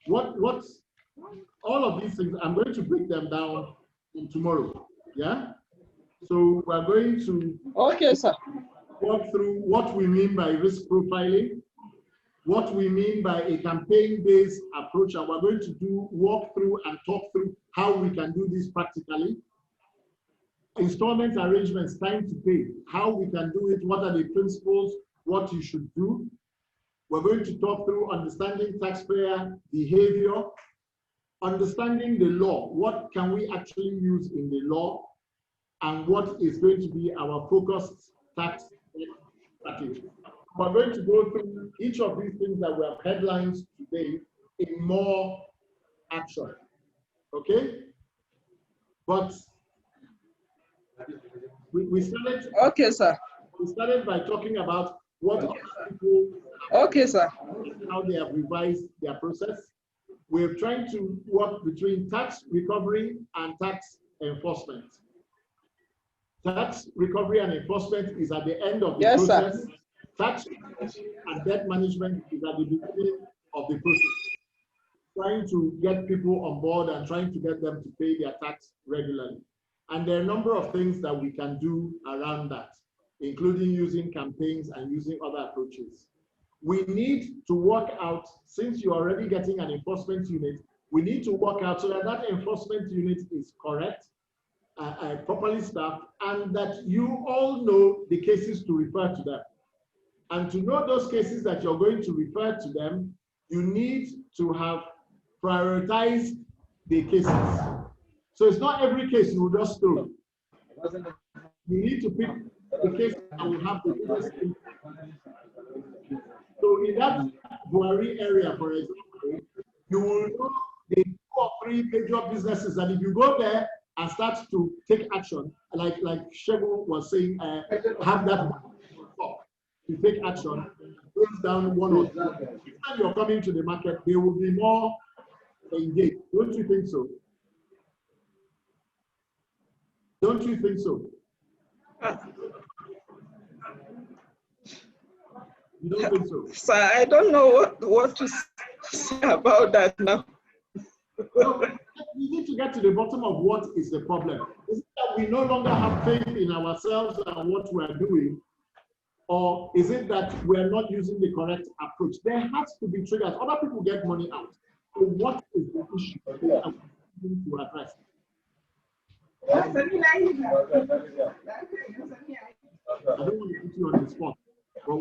What all of these things, I'm going to break them down in tomorrow. Yeah. So we're going to walk through what we mean by risk profiling, what we mean by a campaign-based approach, and we're going to walk through and talk through how we can do this practically. Installment arrangements, time to pay, how we can do it, what are the principles, what you should do. We're going to talk through understanding taxpayer behavior, understanding the law, what can we actually use in the law, and what is going to be our focused tax strategy. We're going to go through each of these things that we have headlines today in more action, okay? But we started. Okay, sir. We started by talking about what people. Okay, sir. How they have revised their process. We're trying to work between tax recovery and tax enforcement. Tax recovery and enforcement is at the end of the process. Sir. Tax and debt management is at the beginning of the process. Trying to get people on board and trying to get them to pay their tax regularly. And there are a number of things that we can do around that, including using campaigns and using other approaches. We need to work out, since you're already getting an enforcement unit, we need to work out so that that enforcement unit is correct, properly staffed, and that you all know the cases to refer to them. And to know those cases that you're going to refer to them, you need to have prioritized the cases. So it's not every case you will just throw. You need to pick the case that will have the biggest impact. So in that Buhari area, for example, you will know the 2 or 3 major businesses, and if you go there and start to take action, like Shebu was saying, have that to take action, close down 1 or 2. When you're coming to the market, they will be more engaged. Don't you think so? Don't you think so? You don't think so? Sir, I don't know what to say about that now. No, we need to get to the bottom of what is the problem. Is it that we no longer have faith in ourselves and what we are doing? Or is it that we are not using the correct approach? There has to be triggers. Other people get money out. So what is the issue that we need to address? I don't want to put you on the spot, but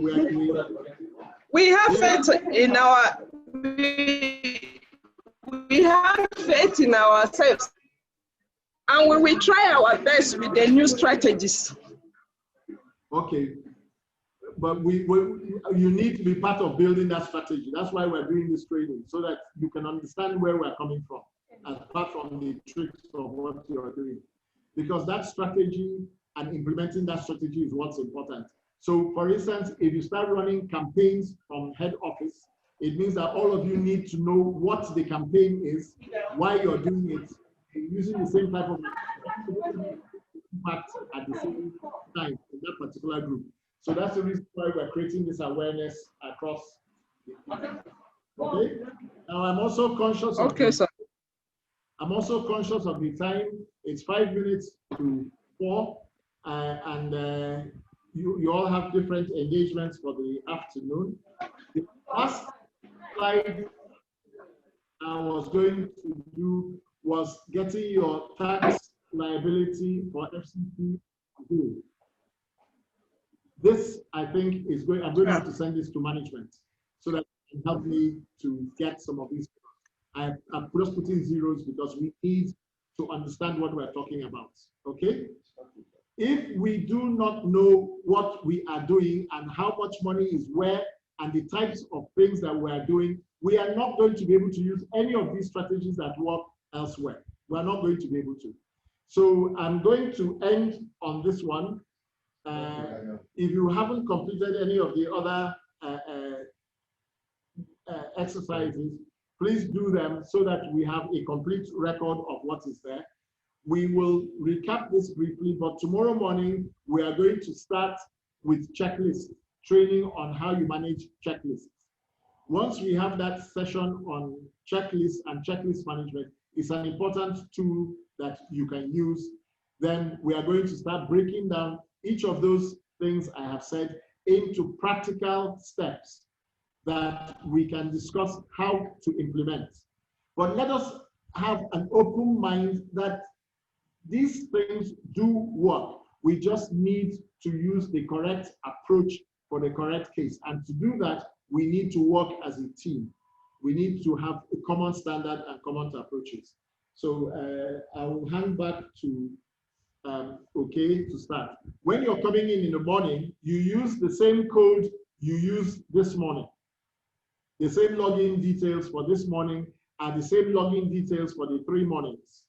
we have faith in we have faith in ourselves, and we will try our best with the new strategies. Okay, but you need to be part of building that strategy. That's why we're doing this training, so that you can understand where we're coming from, apart from the tricks of what you're doing. Because that strategy and implementing that strategy is what's important. So for instance, if you start running campaigns from head office, it means that all of you need to know what the campaign is, why you're doing it, using the same type of impact at the same time in that particular group. So that's the reason why we're creating this awareness across the country. Okay? Now I'm also conscious of I'm also conscious of the time. It's 5 minutes to 4, and you all have different engagements for the afternoon. The last slide I was going to do was getting your tax liability for FCT. This, I think, is going. I'm going to have to send this to management so that it can help me to get some of these. I'm just putting zeros because we need to understand what we're talking about. Okay? If we do not know what we are doing and how much money is where and the types of things that we are doing, we are not going to be able to use any of these strategies that work elsewhere. We're not going to be able to. So I'm going to end on this one. If you haven't completed any of the other exercises, please do them so that we have a complete record of what is there. We will recap this briefly, but tomorrow morning, we are going to start with checklists, training on how you manage checklists. Once we have that session on checklists and checklist management, it's an important tool that you can use. Then we are going to start breaking down each of those things I have said into practical steps that we can discuss how to implement. But let us have an open mind that these things do work. We just need to use the correct approach for the correct case. And to do that, we need to work as a team. We need to have a common standard and common approaches. So I will hand back to okay to start. When you're coming in the morning, you use the same code you used this morning. The same login details for this morning are the same login details for the 3 mornings.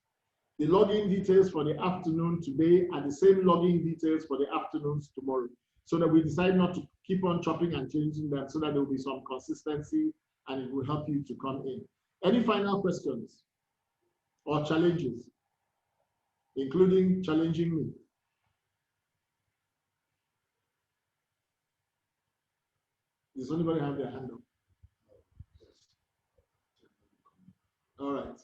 The login details for the afternoon today are the same login details for the afternoons tomorrow, so that we decide not to keep on chopping and changing them, so that there will be some consistency and it will help you to come in. Any final questions or challenges, including challenging me? Does anybody have their hand up? All right.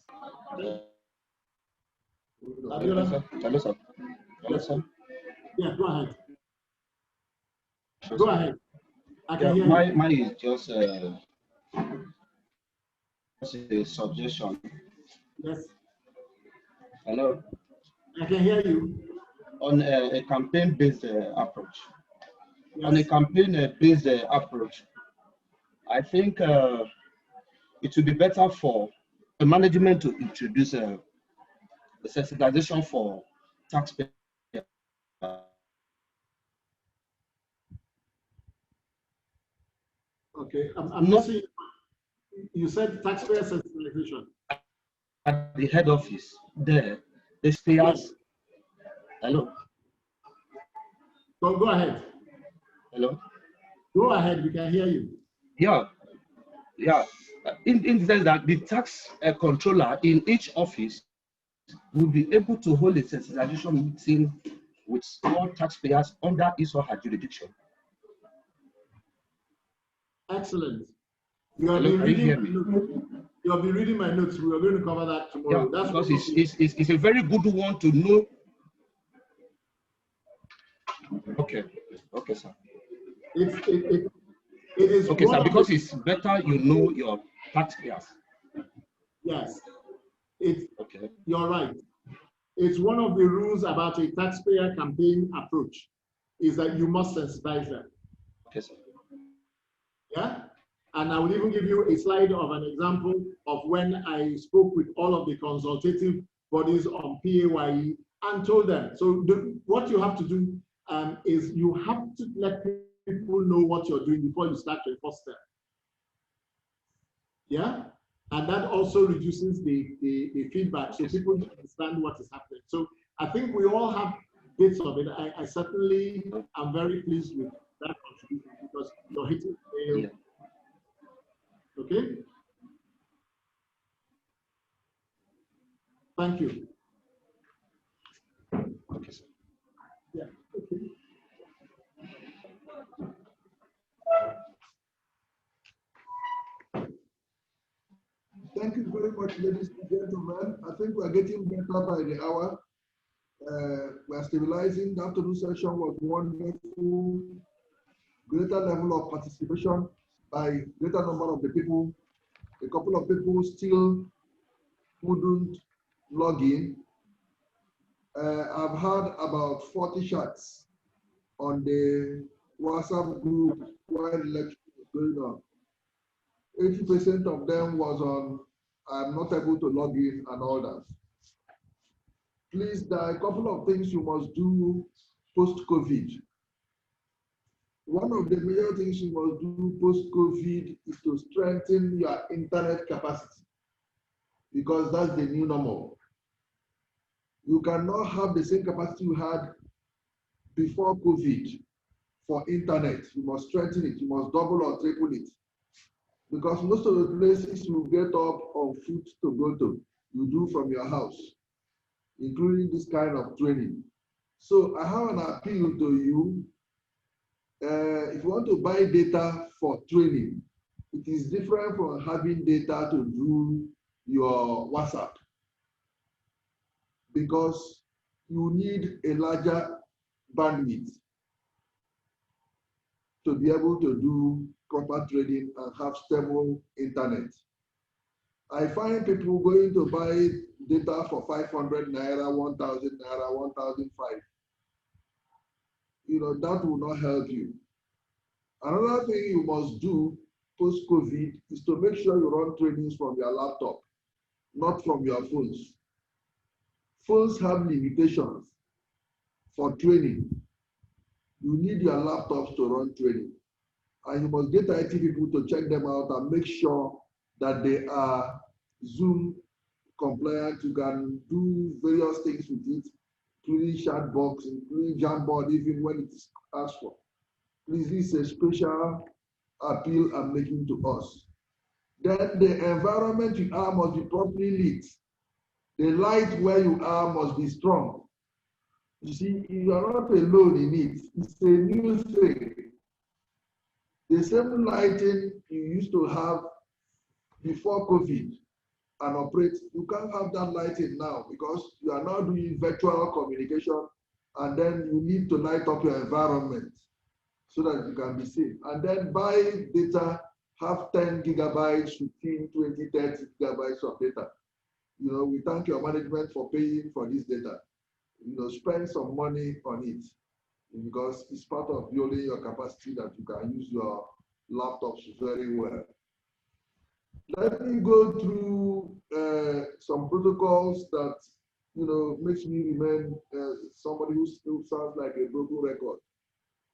Hello, sir. Hello, sir. Yeah, go ahead. Go ahead. I can hear you. Mine is just a suggestion. Yes. Hello. I can hear you. On a campaign-based approach. Yes. On a campaign-based approach, I think it would be better for the management to introduce a sensitization for taxpayers. Okay, I'm missing. You said taxpayer sensitization. At the head office, there, the payers. Hello. Go ahead. Hello. Go ahead. We can hear you. Yeah. In the sense that the tax controller in each office will be able to hold a sensitization meeting with all taxpayers under his or her jurisdiction. Excellent. You have Hello, been can you reading. hear me? You have been reading my notes. We are going to cover that tomorrow. Yeah, That's because what it's a very good one to know. Okay, sir. It is okay, sir, because it's better you know your taxpayers. Yes, it's okay. You're right. It's one of the rules about a taxpayer campaign approach, is that you must sensitize them. Okay, sir. Yeah, and I will even give you a slide of an example of when I spoke with all of the consultative bodies on PAYE and told them. So what you have to do is you have to let people know what you're doing before you start to enforce them. Yeah, and that also reduces the feedback, so people understand what is happening. So I think we all have bits of it. I certainly am very pleased with that contribution because you're hitting the nail. Okay. Thank you. Okay, sir. Yeah. Okay. Thank you very much, ladies and gentlemen. I think we are getting better by the hour. We are stabilizing. The afternoon session was wonderful. Greater level of participation by greater number of the people. A couple of people still couldn't log in. I've had about 40 chats on the WhatsApp group while the lecture was going on. 80% of them was on, I'm not able to log in and all that. Please, there are a couple of things you must do post-COVID. One of the major things you must do post-COVID is to strengthen your internet capacity, because that's the new normal. You cannot have the same capacity you had before COVID for internet. You must strengthen it. You must double or triple it. Because most of the places you get up on foot to go to, you do from your house, including this kind of training. So I have an appeal to you. If you want to buy data for training, it is different from having data to do your WhatsApp, because you need a larger bandwidth to be able to do proper trading and have stable internet. I find people going to buy data for 500 naira, 1,000 naira, 1,005. You know, that will not help you. Another thing you must do post-COVID is to make sure you run trainings from your laptop, not from your phones. Phones have limitations for training. You need your laptops to run training. And you must get IT people to check them out and make sure that they are Zoom compliant. You can do various things with it, including chat box, including Jamboard, even when it is asked for. This is a special appeal I'm making to us. Then the environment you are must be properly lit. The light where you are must be strong. You see, you are not alone in it. It's a new thing. The same lighting you used to have before COVID and operate, you can't have that lighting now because you are now doing virtual communication, and then you need to light up your environment so that you can be safe. And then buy data, have 10 gigabytes, 15, 20, 30 gigabytes of data. You know, we thank your management for paying for this data. You know, spend some money on it because it's part of building your capacity that you can use your laptops very well. Let me go through some protocols that makes me remain somebody who still sounds like a broken record.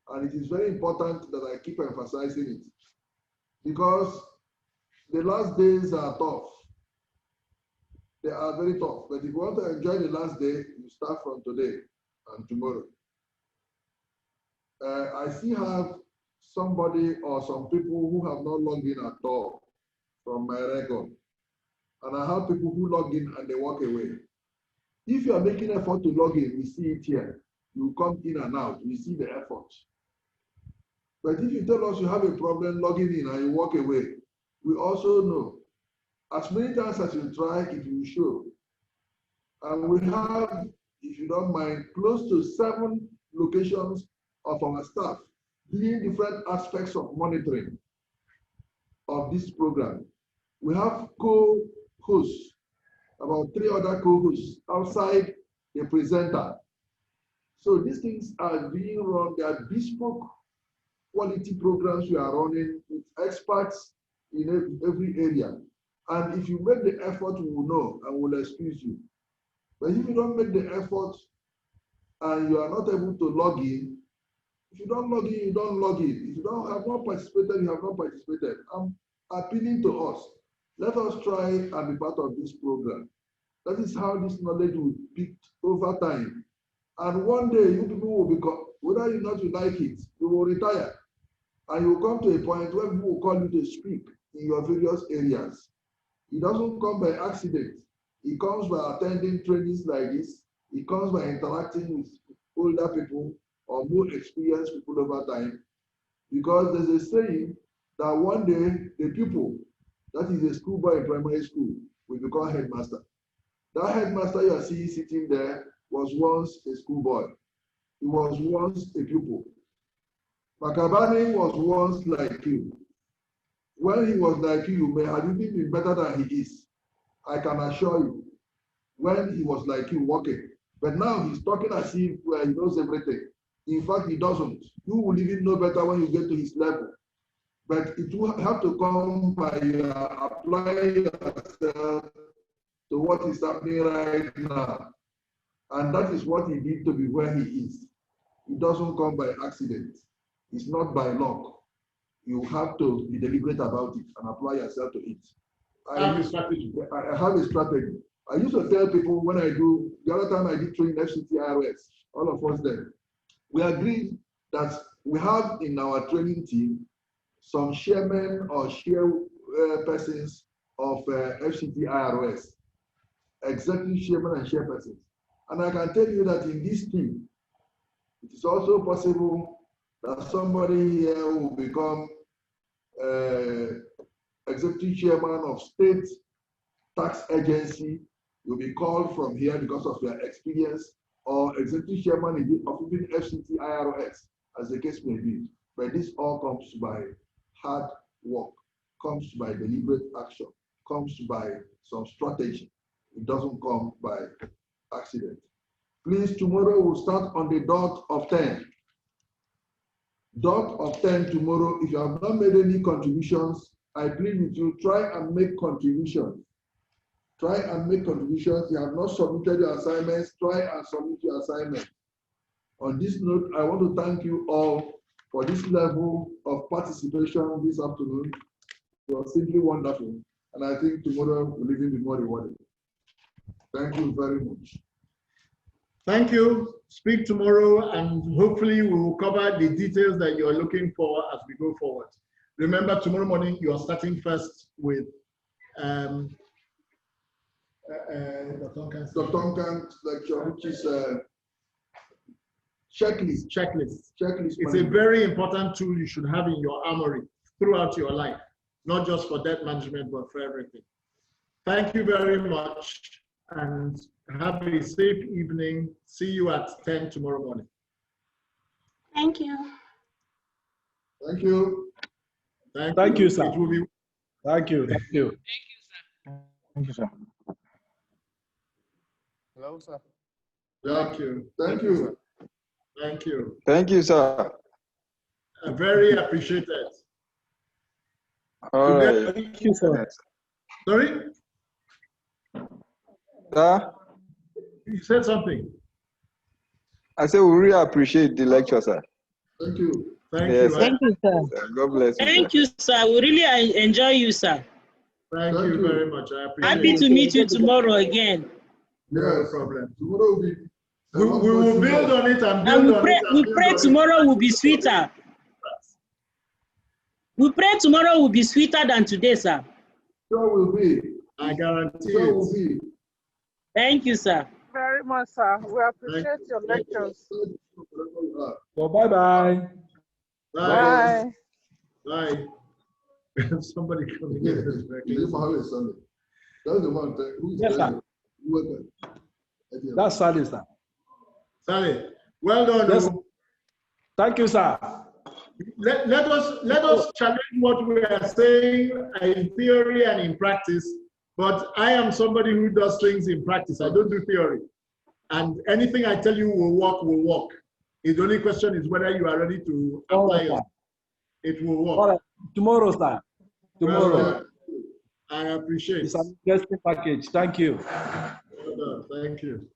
And it is very important that I keep emphasizing it, because the last days are tough. They are very tough. But if you want to enjoy the last day, you start from today and tomorrow. I still have somebody or some people who have not logged in at all from my record. And I have people who log in and they walk away. If you are making effort to log in, we see it here. You come in and out, we see the effort. But if you tell us you have a problem logging in and you walk away, we also know. As many times as you try, it will show. And we have, if you don't mind, close to 7 locations of our staff doing different aspects of monitoring of this program. We have co-hosts, about 3 other co-hosts outside the presenter. So these things are being run, they are bespoke quality programs we are running with experts in every area. And if you make the effort, we will know and will excuse you. But if you don't make the effort and you are not able to log in, if you don't log in, you don't log in. If you have not participated, you have not participated. I'm appealing to us. Let us try and be part of this program. That is how this knowledge will be picked over time. And one day, you people will become, whether or not you like it, you will retire. And you will come to a point where people will call you to speak in your various areas. It doesn't come by accident. It comes by attending trainings like this. It comes by interacting with older people or more experienced people over time. Because there's a saying that one day the pupil, that is a schoolboy in primary school, will become headmaster. That headmaster you are seeing sitting there was once a schoolboy. He was once a pupil. Makabani was once like you. When he was like you may have even been better than he is. I can assure you. When he was like you walking. But now he's talking as if he knows everything. In fact, he doesn't. You will even know better when you get to his level. But it will have to come by applying yourself to what is happening right now. And that is what he did to be where he is. It doesn't come by accident. It's not by luck. You have to be deliberate about it and apply yourself to it. I have a strategy. I used to tell people when I do, the other time I did train FCT-IRS, all of us there, we agreed that we have in our training team some chairmen or chairpersons of FCT-IRS, executive chairman and chairpersons. And I can tell you that in this team, it is also possible that somebody here will become executive chairman of state tax agency. You'll be called from here because of your experience, or executive chairman of even FCT-IRS, as the case may be. But this all comes by hard work, comes by deliberate action, comes by some strategy. It doesn't come by accident. Please, tomorrow we'll start on the dot of 10. Dot of 10 tomorrow. If you have not made any contributions, I plead with you, try and make contributions. Try and make contributions. You have not submitted your assignments, try and submit your assignments. On this note, I want to thank you all for this level of participation this afternoon. It was simply wonderful. And I think tomorrow will even be more rewarding. Thank you very much. Thank you. Speak tomorrow, and hopefully we will cover the details that you are looking for as we go forward. Remember, tomorrow morning you are starting first with Dr. Duncan's lecture, which is checklist. It's a very important tool you should have in your armory throughout your life, not just for debt management, but for everything. Thank you very much, and have a safe evening. See you at 10 tomorrow morning. Thank you. Thank you. Thank you, sir. Thank you. Thank you, sir. Hello, sir. Thank you. Thank you. Thank you. Thank you, sir. Very appreciated. All right. Thank you, sir. Sorry? Sir? You said something. I say we really appreciate the lecture, sir. Thank you. Thank Yes, you. sir. Thank you, sir. God bless you. Thank you, sir. We really enjoy you, sir. Thank you very much. I appreciate Happy it. to meet you tomorrow again. No problem. Tomorrow will be. We will build on it and And build on it. we pray tomorrow will be sweeter. We pray tomorrow will be sweeter than today, sir. Sure will be. I guarantee Sure it. will be. Thank you, sir. Very much, sir. We appreciate your lectures. So bye-bye. Bye. Bye. Somebody coming in. That's the one who is Yes, sir. That's Sally, sir. Sally, well done. Yes. Thank you, sir. Let us challenge what we are saying in theory and in practice. But I am somebody who does things in practice. I don't do theory. And anything I tell you will work, will work. The only question is whether you are ready to apply it. It will work. All right. Tomorrow, sir. Tomorrow. Well, I appreciate it. It's an interesting package. Thank you. Well done. Thank you.